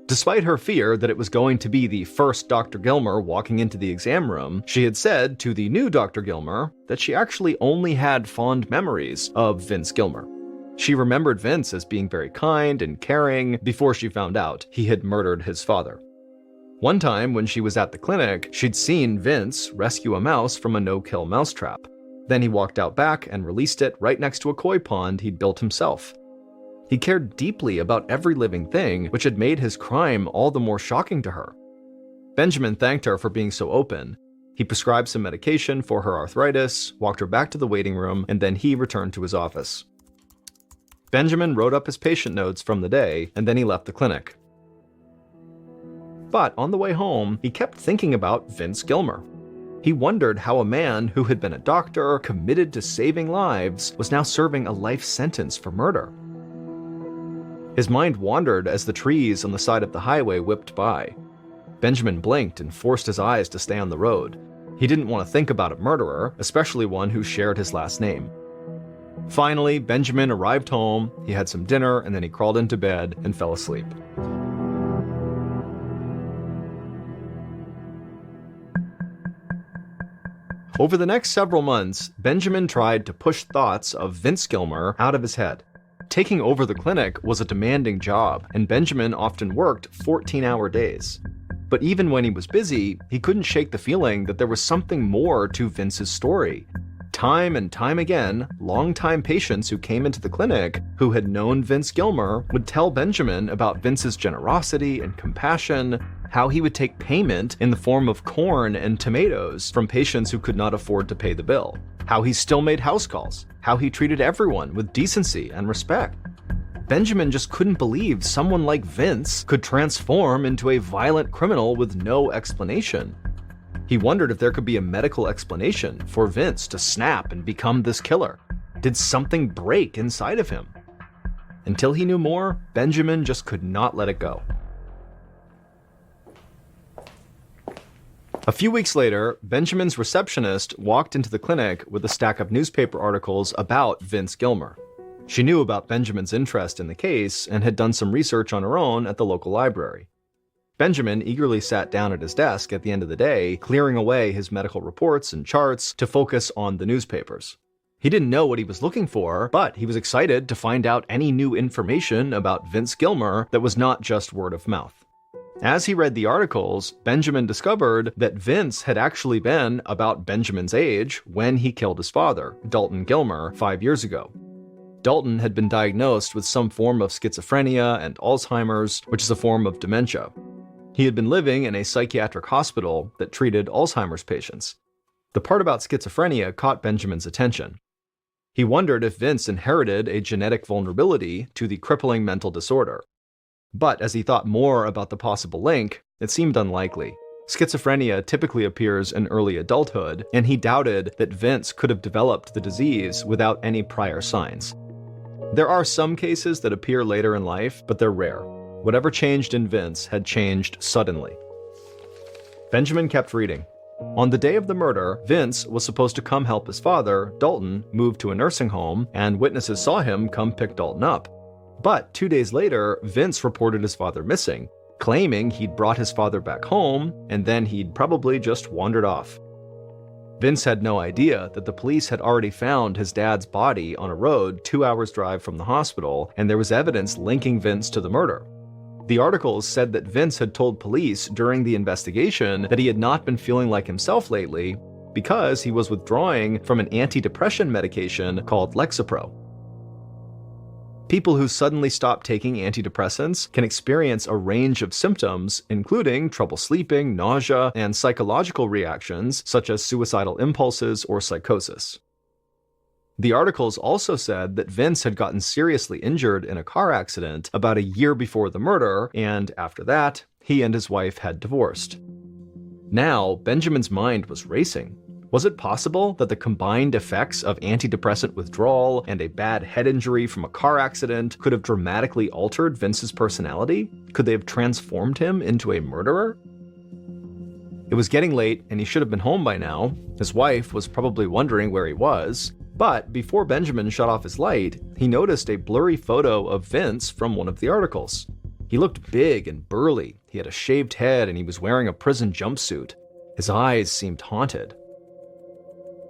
Despite her fear that it was going to be the first Dr. Gilmer walking into the exam room, she had said to the new Dr. Gilmer that she actually only had fond memories of Vince Gilmer. She remembered Vince as being very kind and caring before she found out he had murdered his father. One time when she was at the clinic, she'd seen Vince rescue a mouse from a no-kill mousetrap. Then he walked out back and released it right next to a koi pond he'd built himself. He cared deeply about every living thing, which had made his crime all the more shocking to her. Benjamin thanked her for being so open. He prescribed some medication for her arthritis, walked her back to the waiting room, and then he returned to his office. Benjamin wrote up his patient notes from the day, and then he left the clinic. But on the way home, he kept thinking about Vince Gilmer. He wondered how a man who had been a doctor, committed to saving lives, was now serving a life sentence for murder. His mind wandered as the trees on the side of the highway whipped by. Benjamin blinked and forced his eyes to stay on the road. He didn't want to think about a murderer, especially one who shared his last name. Finally, Benjamin arrived home, he had some dinner, and then he crawled into bed and fell asleep. Over the next several months, Benjamin tried to push thoughts of Vince Gilmer out of his head. Taking over the clinic was a demanding job, and Benjamin often worked 14-hour days. But even when he was busy, he couldn't shake the feeling that there was something more to Vince's story. Time and time again, longtime patients who came into the clinic who had known Vince Gilmer would tell Benjamin about Vince's generosity and compassion, how he would take payment in the form of corn and tomatoes from patients who could not afford to pay the bill, how he still made house calls, how he treated everyone with decency and respect. Benjamin just couldn't believe someone like Vince could transform into a violent criminal with no explanation. He wondered if there could be a medical explanation for Vince to snap and become this killer. Did something break inside of him? Until he knew more, Benjamin just could not let it go. A few weeks later, Benjamin's receptionist walked into the clinic with a stack of newspaper articles about Vince Gilmer. She knew about Benjamin's interest in the case and had done some research on her own at the local library. Benjamin eagerly sat down at his desk at the end of the day, clearing away his medical reports and charts to focus on the newspapers. He didn't know what he was looking for, but he was excited to find out any new information about Vince Gilmer that was not just word of mouth. As he read the articles, Benjamin discovered that Vince had actually been about Benjamin's age when he killed his father, Dalton Gilmer, 5 years ago. Dalton had been diagnosed with some form of schizophrenia and Alzheimer's, which is a form of dementia. He had been living in a psychiatric hospital that treated Alzheimer's patients. The part about schizophrenia caught Benjamin's attention. He wondered if Vince inherited a genetic vulnerability to the crippling mental disorder. But as he thought more about the possible link, it seemed unlikely. Schizophrenia typically appears in early adulthood, and he doubted that Vince could have developed the disease without any prior signs. There are some cases that appear later in life, but they're rare. Whatever changed in Vince had changed suddenly. Benjamin kept reading. On the day of the murder, Vince was supposed to come help his father, Dalton, move to a nursing home, and witnesses saw him come pick Dalton up. But 2 days later, Vince reported his father missing, claiming he'd brought his father back home, and then he'd probably just wandered off. Vince had no idea that the police had already found his dad's body on a road 2 hours' drive from the hospital, and there was evidence linking Vince to the murder. The articles said that Vince had told police during the investigation that he had not been feeling like himself lately because he was withdrawing from an antidepressant medication called Lexapro. People who suddenly stop taking antidepressants can experience a range of symptoms, including trouble sleeping, nausea, and psychological reactions such as suicidal impulses or psychosis. The articles also said that Vince had gotten seriously injured in a car accident about a year before the murder, and after that, he and his wife had divorced. Now, Benjamin's mind was racing. Was it possible that the combined effects of antidepressant withdrawal and a bad head injury from a car accident could have dramatically altered Vince's personality? Could they have transformed him into a murderer? It was getting late, and he should have been home by now. His wife was probably wondering where he was. But before Benjamin shut off his light, he noticed a blurry photo of Vince from one of the articles. He looked big and burly. He had a shaved head and he was wearing a prison jumpsuit. His eyes seemed haunted.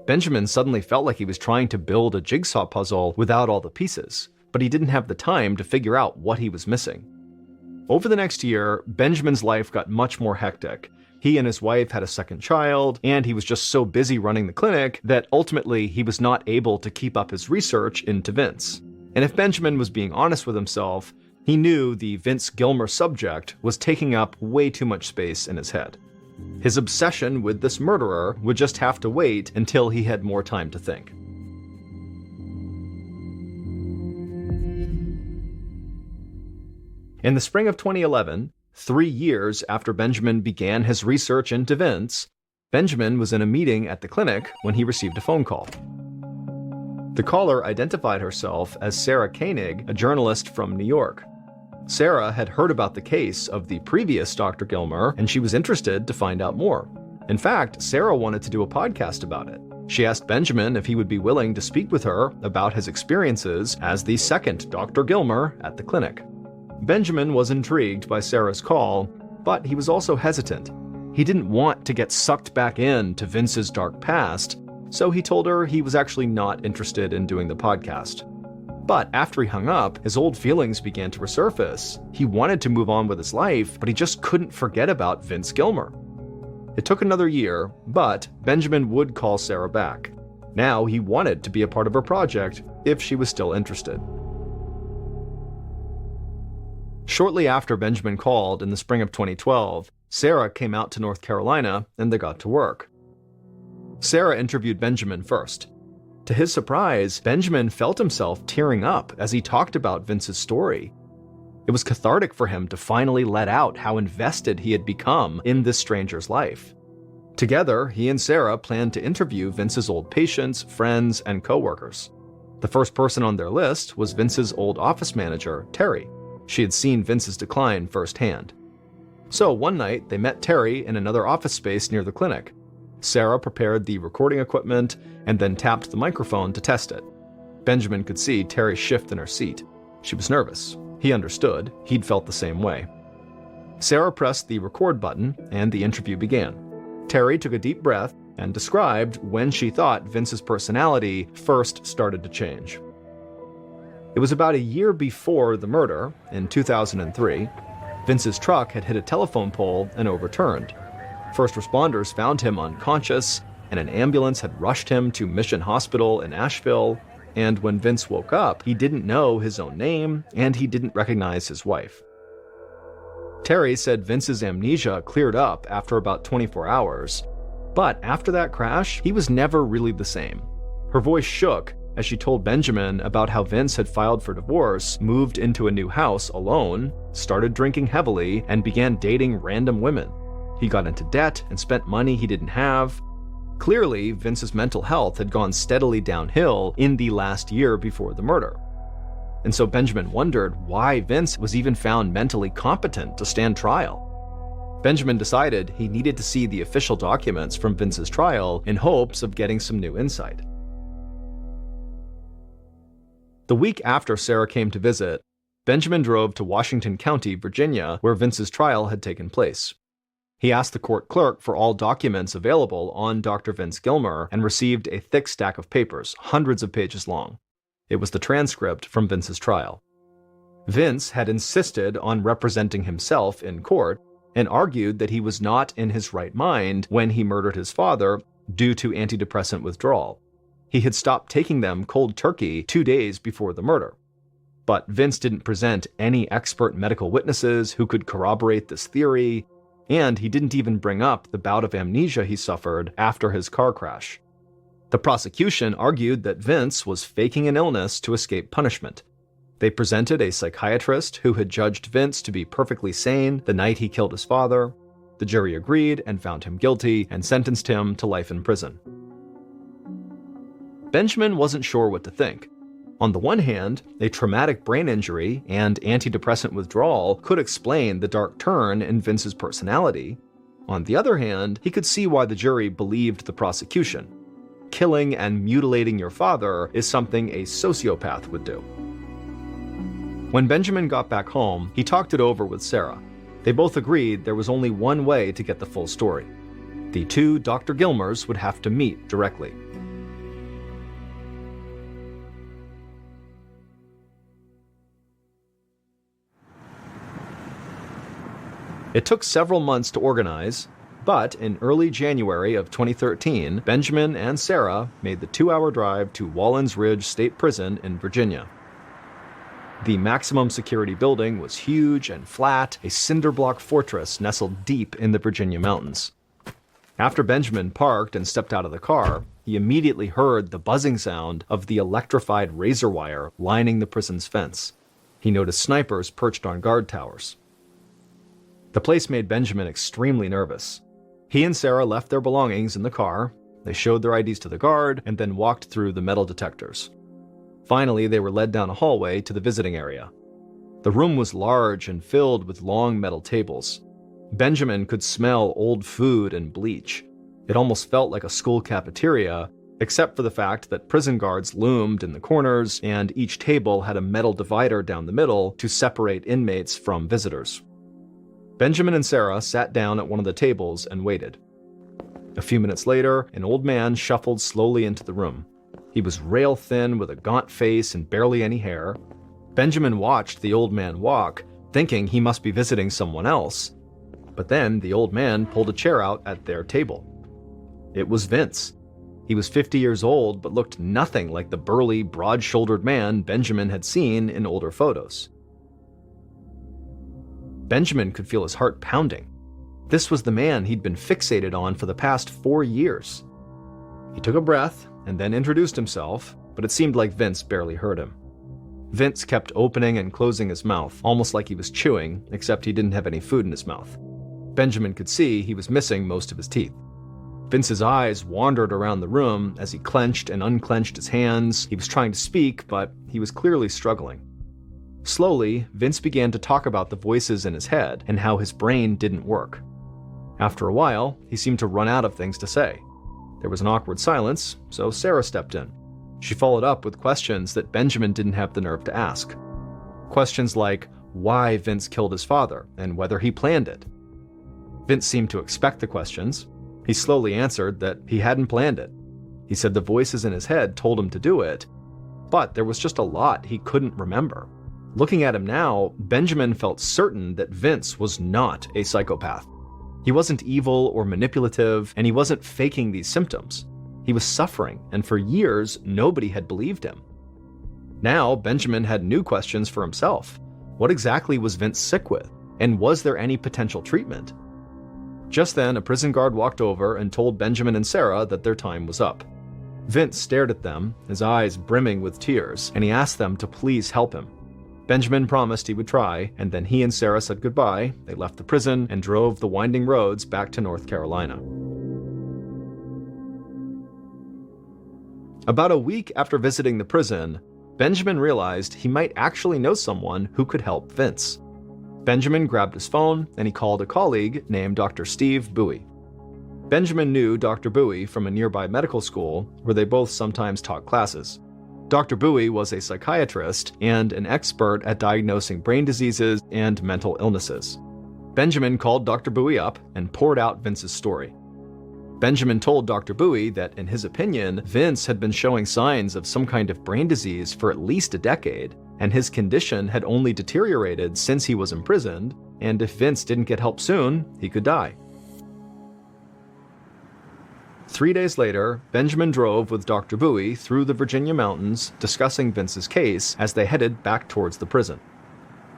Benjamin suddenly felt like he was trying to build a jigsaw puzzle without all the pieces, but he didn't have the time to figure out what he was missing. Over the next year, Benjamin's life got much more hectic. He and his wife had a second child, and he was just so busy running the clinic that ultimately he was not able to keep up his research into Vince. And if Benjamin was being honest with himself, he knew the Vince Gilmer subject was taking up way too much space in his head. His obsession with this murderer would just have to wait until he had more time to think. In the spring of 2011, 3 years after Benjamin began his research into Vince, Benjamin was in a meeting at the clinic when he received a phone call. The caller identified herself as Sarah Koenig, a journalist from New York. Sarah had heard about the case of the previous Dr. Gilmer, and she was interested to find out more. In fact, Sarah wanted to do a podcast about it. She asked Benjamin if he would be willing to speak with her about his experiences as the second Dr. Gilmer at the clinic. Benjamin was intrigued by Sarah's call, but he was also hesitant. He didn't want to get sucked back into Vince's dark past, so he told her he was actually not interested in doing the podcast. But after he hung up, his old feelings began to resurface. He wanted to move on with his life, but he just couldn't forget about Vince Gilmer. It took another year, but Benjamin would call Sarah back. Now he wanted to be a part of her project if she was still interested. Shortly after Benjamin called in the spring of 2012, Sarah came out to North Carolina and they got to work. Sarah interviewed Benjamin first. To his surprise, Benjamin felt himself tearing up as he talked about Vince's story. It was cathartic for him to finally let out how invested he had become in this stranger's life. Together, he and Sarah planned to interview Vince's old patients, friends, and coworkers. The first person on their list was Vince's old office manager, Terry. She had seen Vince's decline firsthand. So one night, they met Terry in another office space near the clinic. Sarah prepared the recording equipment and then tapped the microphone to test it. Benjamin could see Terry shift in her seat. She was nervous. He understood. He'd felt the same way. Sarah pressed the record button and the interview began. Terry took a deep breath and described when she thought Vince's personality first started to change. It was about a year before the murder, in 2003. Vince's truck had hit a telephone pole and overturned. First responders found him unconscious, and an ambulance had rushed him to Mission Hospital in Asheville. And when Vince woke up, he didn't know his own name, and he didn't recognize his wife. Terry said Vince's amnesia cleared up after about 24 hours. But after that crash, he was never really the same. Her voice shook as she told Benjamin about how Vince had filed for divorce, moved into a new house alone, started drinking heavily, and began dating random women. He got into debt and spent money he didn't have. Clearly, Vince's mental health had gone steadily downhill in the last year before the murder. And so Benjamin wondered why Vince was even found mentally competent to stand trial. Benjamin decided he needed to see the official documents from Vince's trial in hopes of getting some new insight. The week after Sarah came to visit, Benjamin drove to Washington County, Virginia, where Vince's trial had taken place. He asked the court clerk for all documents available on Dr. Vince Gilmer and received a thick stack of papers, hundreds of pages long. It was the transcript from Vince's trial. Vince had insisted on representing himself in court and argued that he was not in his right mind when he murdered his father due to antidepressant withdrawal. He had stopped taking them cold turkey 2 days before the murder. But Vince didn't present any expert medical witnesses who could corroborate this theory, and he didn't even bring up the bout of amnesia he suffered after his car crash. The prosecution argued that Vince was faking an illness to escape punishment. They presented a psychiatrist who had judged Vince to be perfectly sane the night he killed his father. The jury agreed and found him guilty and sentenced him to life in prison. Benjamin wasn't sure what to think. On the one hand, a traumatic brain injury and antidepressant withdrawal could explain the dark turn in Vince's personality. On the other hand, he could see why the jury believed the prosecution. Killing and mutilating your father is something a sociopath would do. When Benjamin got back home, he talked it over with Sarah. They both agreed there was only one way to get the full story. The two Dr. Gilmers would have to meet directly. It took several months to organize, but in early January of 2013, Benjamin and Sarah made the 2-hour drive to Wallens Ridge State Prison in Virginia. The maximum security building was huge and flat, a cinder block fortress nestled deep in the Virginia mountains. After Benjamin parked and stepped out of the car, he immediately heard the buzzing sound of the electrified razor wire lining the prison's fence. He noticed snipers perched on guard towers. The place made Benjamin extremely nervous. He and Sarah left their belongings in the car, they showed their IDs to the guard, and then walked through the metal detectors. Finally, they were led down a hallway to the visiting area. The room was large and filled with long metal tables. Benjamin could smell old food and bleach. It almost felt like a school cafeteria, except for the fact that prison guards loomed in the corners, and each table had a metal divider down the middle to separate inmates from visitors. Benjamin and Sarah sat down at one of the tables and waited. A few minutes later, an old man shuffled slowly into the room. He was rail-thin with a gaunt face and barely any hair. Benjamin watched the old man walk, thinking he must be visiting someone else. But then the old man pulled a chair out at their table. It was Vince. He was 50 years old, but looked nothing like the burly, broad-shouldered man Benjamin had seen in older photos. Benjamin could feel his heart pounding. This was the man he'd been fixated on for the past 4 years. He took a breath and then introduced himself, but it seemed like Vince barely heard him. Vince kept opening and closing his mouth, almost like he was chewing, except he didn't have any food in his mouth. Benjamin could see he was missing most of his teeth. Vince's eyes wandered around the room as he clenched and unclenched his hands. He was trying to speak, but he was clearly struggling. Slowly, Vince began to talk about the voices in his head and how his brain didn't work. After a while, he seemed to run out of things to say. There was an awkward silence, so Sarah stepped in. She followed up with questions that Benjamin didn't have the nerve to ask. Questions like why Vince killed his father and whether he planned it. Vince seemed to expect the questions. He slowly answered that he hadn't planned it. He said the voices in his head told him to do it, but there was just a lot he couldn't remember. Looking at him now, Benjamin felt certain that Vince was not a psychopath. He wasn't evil or manipulative, and he wasn't faking these symptoms. He was suffering, and for years, nobody had believed him. Now, Benjamin had new questions for himself. What exactly was Vince sick with? And was there any potential treatment? Just then, a prison guard walked over and told Benjamin and Sarah that their time was up. Vince stared at them, his eyes brimming with tears, and he asked them to please help him. Benjamin promised he would try, and then he and Sarah said goodbye. They left the prison and drove the winding roads back to North Carolina. About a week after visiting the prison, Benjamin realized he might actually know someone who could help Vince. Benjamin grabbed his phone and he called a colleague named Dr. Steve Bowie. Benjamin knew Dr. Bowie from a nearby medical school where they both sometimes taught classes. Dr. Bowie was a psychiatrist and an expert at diagnosing brain diseases and mental illnesses. Benjamin called Dr. Bowie up and poured out Vince's story. Benjamin told Dr. Bowie that, in his opinion, Vince had been showing signs of some kind of brain disease for at least a decade, and his condition had only deteriorated since he was imprisoned, and if Vince didn't get help soon, he could die. 3 days later, Benjamin drove with Dr. Bowie through the Virginia mountains, discussing Vince's case as they headed back towards the prison.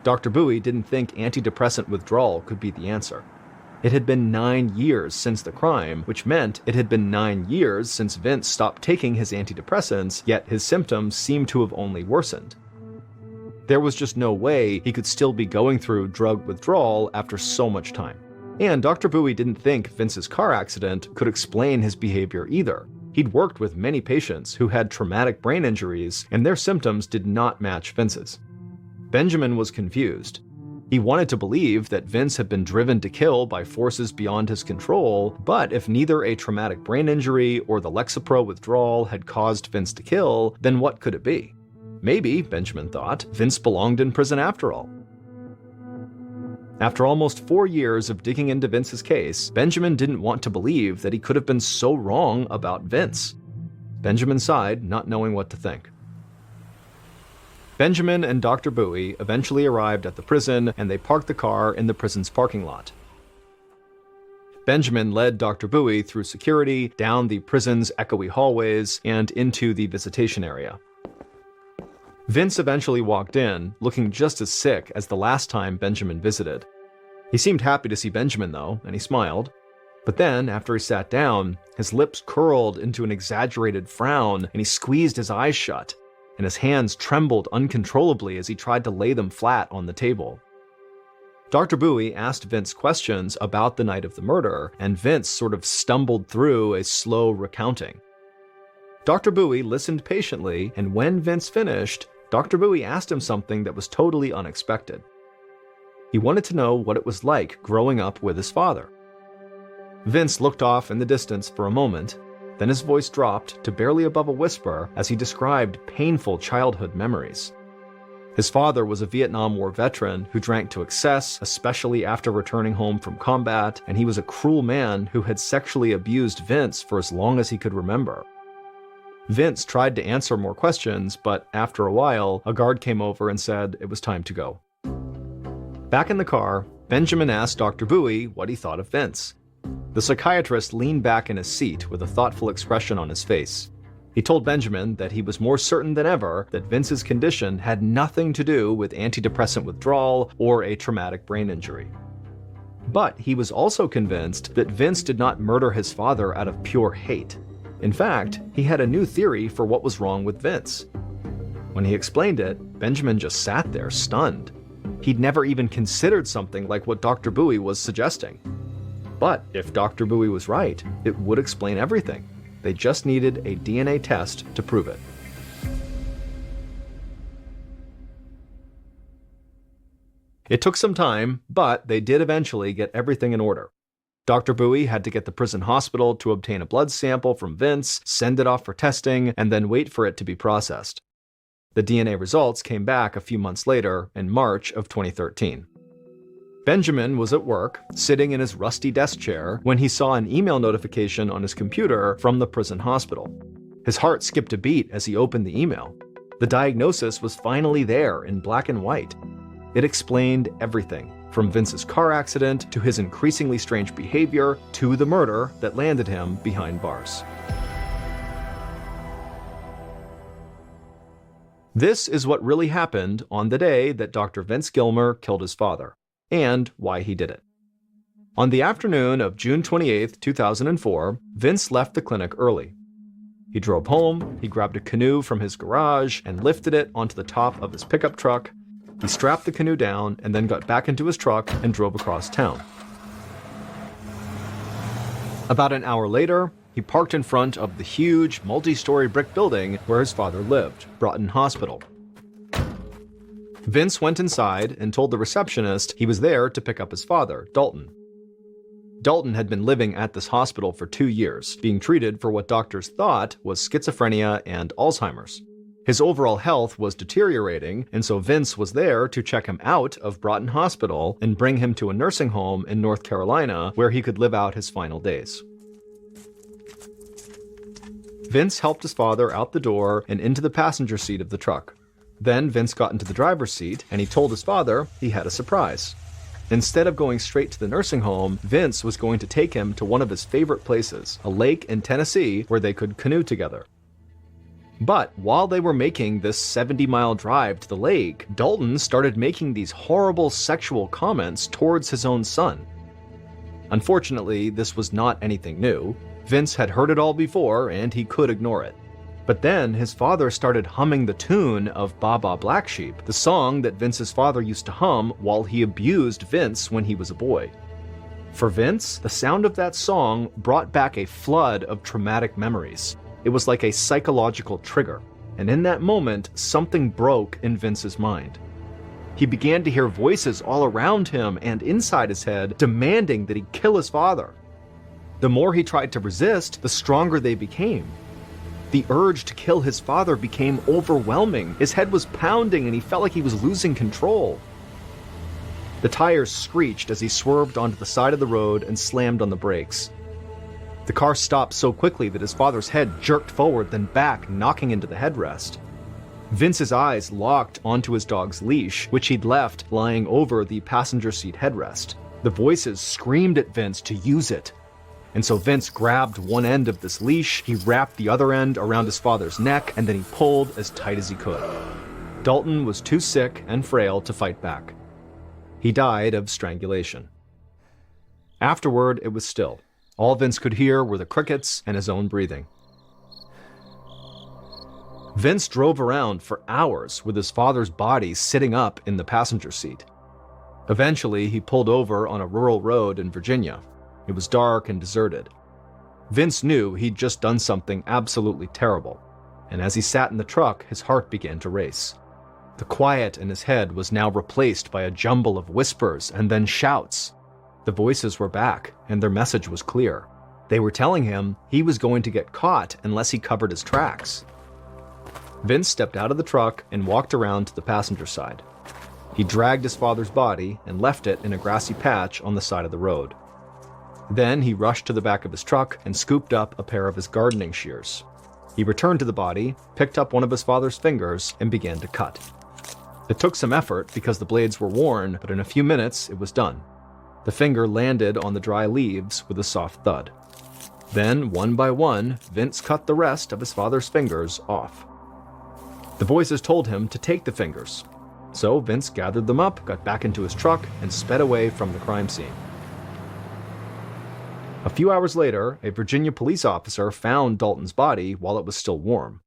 Dr. Bowie didn't think antidepressant withdrawal could be the answer. It had been 9 years since the crime, which meant it had been 9 years since Vince stopped taking his antidepressants, yet his symptoms seemed to have only worsened. There was just no way he could still be going through drug withdrawal after so much time. And Dr. Bowie didn't think Vince's car accident could explain his behavior either. He'd worked with many patients who had traumatic brain injuries, and their symptoms did not match Vince's. Benjamin was confused. He wanted to believe that Vince had been driven to kill by forces beyond his control, but if neither a traumatic brain injury or the Lexapro withdrawal had caused Vince to kill, then what could it be? Maybe, Benjamin thought, Vince belonged in prison after all. After almost 4 years of digging into Vince's case, Benjamin didn't want to believe that he could have been so wrong about Vince. Benjamin sighed, not knowing what to think. Benjamin and Dr. Bowie eventually arrived at the prison, and they parked the car in the prison's parking lot. Benjamin led Dr. Bowie through security, down the prison's echoey hallways, and into the visitation area. Vince eventually walked in, looking just as sick as the last time Benjamin visited. He seemed happy to see Benjamin, though, and he smiled. But then, after he sat down, his lips curled into an exaggerated frown, and he squeezed his eyes shut, and his hands trembled uncontrollably as he tried to lay them flat on the table. Dr. Bowie asked Vince questions about the night of the murder, and Vince sort of stumbled through a slow recounting. Dr. Bowie listened patiently, and when Vince finished, Dr. Bowie asked him something that was totally unexpected. He wanted to know what it was like growing up with his father. Vince looked off in the distance for a moment, then his voice dropped to barely above a whisper as he described painful childhood memories. His father was a Vietnam War veteran who drank to excess, especially after returning home from combat, and he was a cruel man who had sexually abused Vince for as long as he could remember. Vince tried to answer more questions, but after a while, a guard came over and said it was time to go. Back in the car, Benjamin asked Dr. Bowie what he thought of Vince. The psychiatrist leaned back in his seat with a thoughtful expression on his face. He told Benjamin that he was more certain than ever that Vince's condition had nothing to do with antidepressant withdrawal or a traumatic brain injury. But he was also convinced that Vince did not murder his father out of pure hate. In fact, he had a new theory for what was wrong with Vince. When he explained it, Benjamin just sat there, stunned. He'd never even considered something like what Dr. Bowie was suggesting. But if Dr. Bowie was right, it would explain everything. They just needed a DNA test to prove it. It took some time, but they did eventually get everything in order. Dr. Bowie had to get the prison hospital to obtain a blood sample from Vince, send it off for testing, and then wait for it to be processed. The DNA results came back a few months later, in March of 2013. Benjamin was at work, sitting in his rusty desk chair, when he saw an email notification on his computer from the prison hospital. His heart skipped a beat as he opened the email. The diagnosis was finally there in black and white. It explained everything, from Vince's car accident to his increasingly strange behavior to the murder that landed him behind bars. This is what really happened on the day that Dr. Vince Gilmer killed his father, and why he did it. On the afternoon of June 28, 2004, Vince left the clinic early. He drove home, he grabbed a canoe from his garage and lifted it onto the top of his pickup truck. He strapped the canoe down and then got back into his truck and drove across town. About an hour later, he parked in front of the huge, multi-story brick building where his father lived, Broughton Hospital. Vince went inside and told the receptionist he was there to pick up his father, Dalton. Dalton had been living at this hospital for 2 years, being treated for what doctors thought was schizophrenia and Alzheimer's. His overall health was deteriorating, and so Vince was there to check him out of Broughton Hospital and bring him to a nursing home in North Carolina where he could live out his final days. Vince helped his father out the door and into the passenger seat of the truck. Then Vince got into the driver's seat and he told his father he had a surprise. Instead of going straight to the nursing home, Vince was going to take him to one of his favorite places, a lake in Tennessee where they could canoe together. But while they were making this 70-mile drive to the lake, Dalton started making these horrible sexual comments towards his own son. Unfortunately, this was not anything new. Vince had heard it all before and he could ignore it. But then his father started humming the tune of Baa Baa Black Sheep, the song that Vince's father used to hum while he abused Vince when he was a boy. For Vince, the sound of that song brought back a flood of traumatic memories. It was like a psychological trigger, and in that moment, something broke in Vince's mind. He began to hear voices all around him and inside his head demanding that he kill his father. The more he tried to resist, the stronger they became. The urge to kill his father became overwhelming. His head was pounding and he felt like he was losing control. The tires screeched as he swerved onto the side of the road and slammed on the brakes. The car stopped so quickly that his father's head jerked forward then back, knocking into the headrest. Vince's eyes locked onto his dog's leash, which he'd left lying over the passenger seat headrest. The voices screamed at Vince to use it. And so Vince grabbed one end of this leash, he wrapped the other end around his father's neck, and then he pulled as tight as he could. Dalton was too sick and frail to fight back. He died of strangulation. Afterward, it was still. All Vince could hear were the crickets and his own breathing. Vince drove around for hours with his father's body sitting up in the passenger seat. Eventually, he pulled over on a rural road in Virginia. It was dark and deserted. Vince knew he'd just done something absolutely terrible, and as he sat in the truck, his heart began to race. The quiet in his head was now replaced by a jumble of whispers and then shouts. The voices were back, and their message was clear. They were telling him he was going to get caught unless he covered his tracks. Vince stepped out of the truck and walked around to the passenger side. He dragged his father's body and left it in a grassy patch on the side of the road. Then he rushed to the back of his truck and scooped up a pair of his gardening shears. He returned to the body, picked up one of his father's fingers, and began to cut. It took some effort because the blades were worn, but in a few minutes it was done. The finger landed on the dry leaves with a soft thud. Then, one by one, Vince cut the rest of his father's fingers off. The voices told him to take the fingers. So Vince gathered them up, got back into his truck, and sped away from the crime scene. A few hours later, a Virginia police officer found Dalton's body while it was still warm.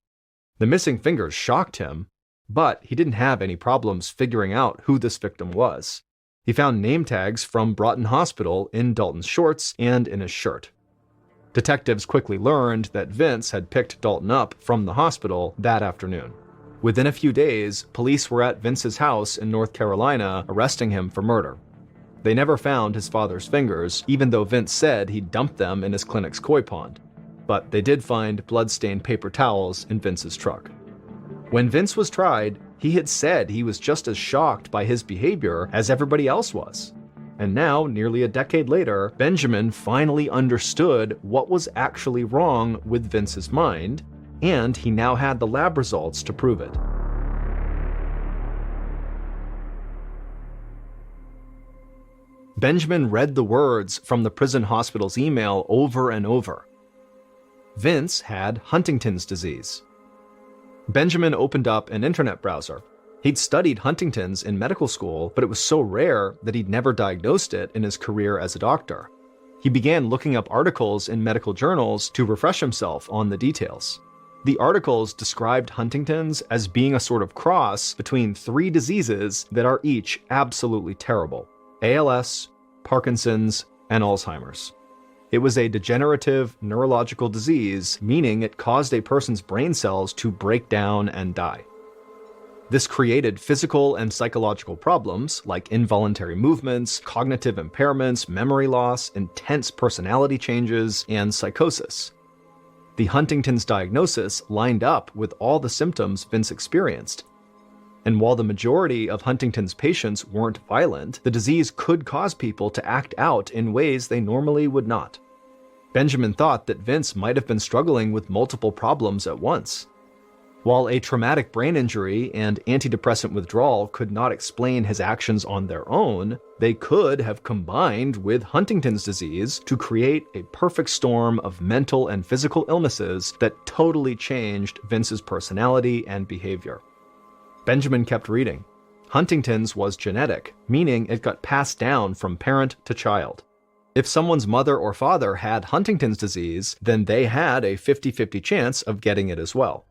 The missing fingers shocked him, but he didn't have any problems figuring out who this victim was. He found name tags from Broughton Hospital in Dalton's shorts and in his shirt. Detectives quickly learned that Vince had picked Dalton up from the hospital that afternoon. Within a few days, police were at Vince's house in North Carolina arresting him for murder. They never found his father's fingers, even though Vince said he dumped them in his clinic's koi pond. But they did find blood-stained paper towels in Vince's truck. When Vince was tried, he had said he was just as shocked by his behavior as everybody else was. And now, nearly a decade later, Benjamin finally understood what was actually wrong with Vince's mind, and he now had the lab results to prove it. Benjamin read the words from the prison hospital's email over and over. Vince had Huntington's disease. Benjamin opened up an internet browser. He'd studied Huntington's in medical school, but it was so rare that he'd never diagnosed it in his career as a doctor. He began looking up articles in medical journals to refresh himself on the details. The articles described Huntington's as being a sort of cross between three diseases that are each absolutely terrible: ALS, Parkinson's, and Alzheimer's. It was a degenerative neurological disease, meaning it caused a person's brain cells to break down and die. This created physical and psychological problems like involuntary movements, cognitive impairments, memory loss, intense personality changes, and psychosis. The Huntington's diagnosis lined up with all the symptoms Vince experienced. And while the majority of Huntington's patients weren't violent, the disease could cause people to act out in ways they normally would not. Benjamin thought that Vince might have been struggling with multiple problems at once. While a traumatic brain injury and antidepressant withdrawal could not explain his actions on their own, they could have combined with Huntington's disease to create a perfect storm of mental and physical illnesses that totally changed Vince's personality and behavior. Benjamin kept reading. Huntington's was genetic, meaning it got passed down from parent to child. If someone's mother or father had Huntington's disease, then they had a 50-50 chance of getting it as well.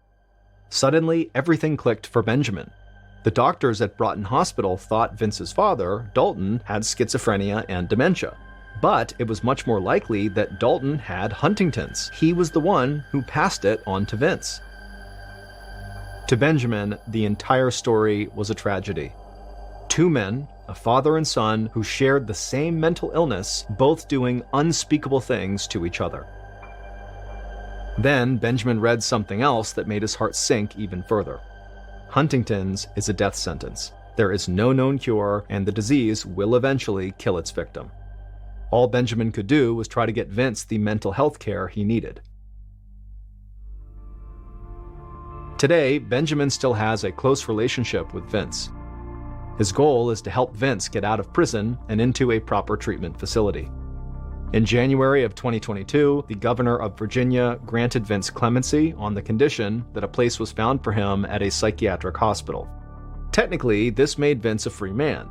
Suddenly, everything clicked for Benjamin. The doctors at Broughton Hospital thought Vince's father, Dalton, had schizophrenia and dementia. But it was much more likely that Dalton had Huntington's. He was the one who passed it on to Vince. To Benjamin, the entire story was a tragedy. Two men, a father and son, who shared the same mental illness, both doing unspeakable things to each other. Then Benjamin read something else that made his heart sink even further. Huntington's is a death sentence. There is no known cure, and the disease will eventually kill its victim. All Benjamin could do was try to get Vince the mental health care he needed. Today, Benjamin still has a close relationship with Vince. His goal is to help Vince get out of prison and into a proper treatment facility. In January of 2022, the governor of Virginia granted Vince clemency on the condition that a place was found for him at a psychiatric hospital. Technically, this made Vince a free man,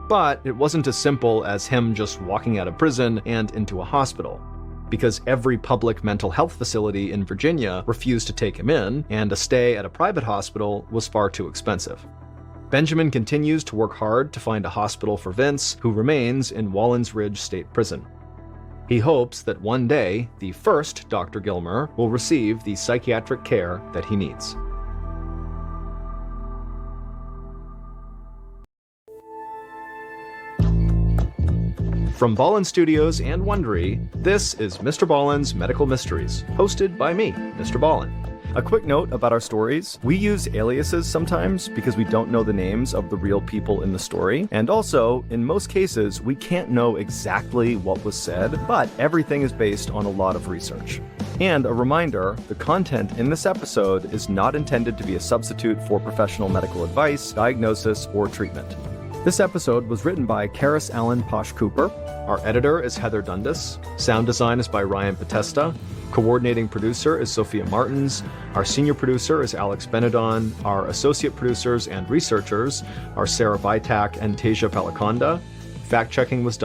but it wasn't as simple as him just walking out of prison and into a hospital, because every public mental health facility in Virginia refused to take him in, and a stay at a private hospital was far too expensive. Benjamin continues to work hard to find a hospital for Vince, who remains in Wallens Ridge State Prison. He hopes that one day, the first Dr. Gilmer will receive the psychiatric care that he needs. From Ballen Studios and Wondery, this is Mr. Ballen's Medical Mysteries, hosted by me, Mr. Ballen. A quick note about our stories: we use aliases sometimes because we don't know the names of the real people in the story, and also, in most cases, we can't know exactly what was said, but everything is based on a lot of research. And a reminder, the content in this episode is not intended to be a substitute for professional medical advice, diagnosis, or treatment. This episode was written by Karis Allen Posh Cooper. Our editor is Heather Dundas. Sound design is by Ryan Potesta. Coordinating producer is Sophia Martins. Our senior producer is Alex Benedon. Our associate producers and researchers are Sarah Vitak and Tasia Palaconda. Fact-checking was done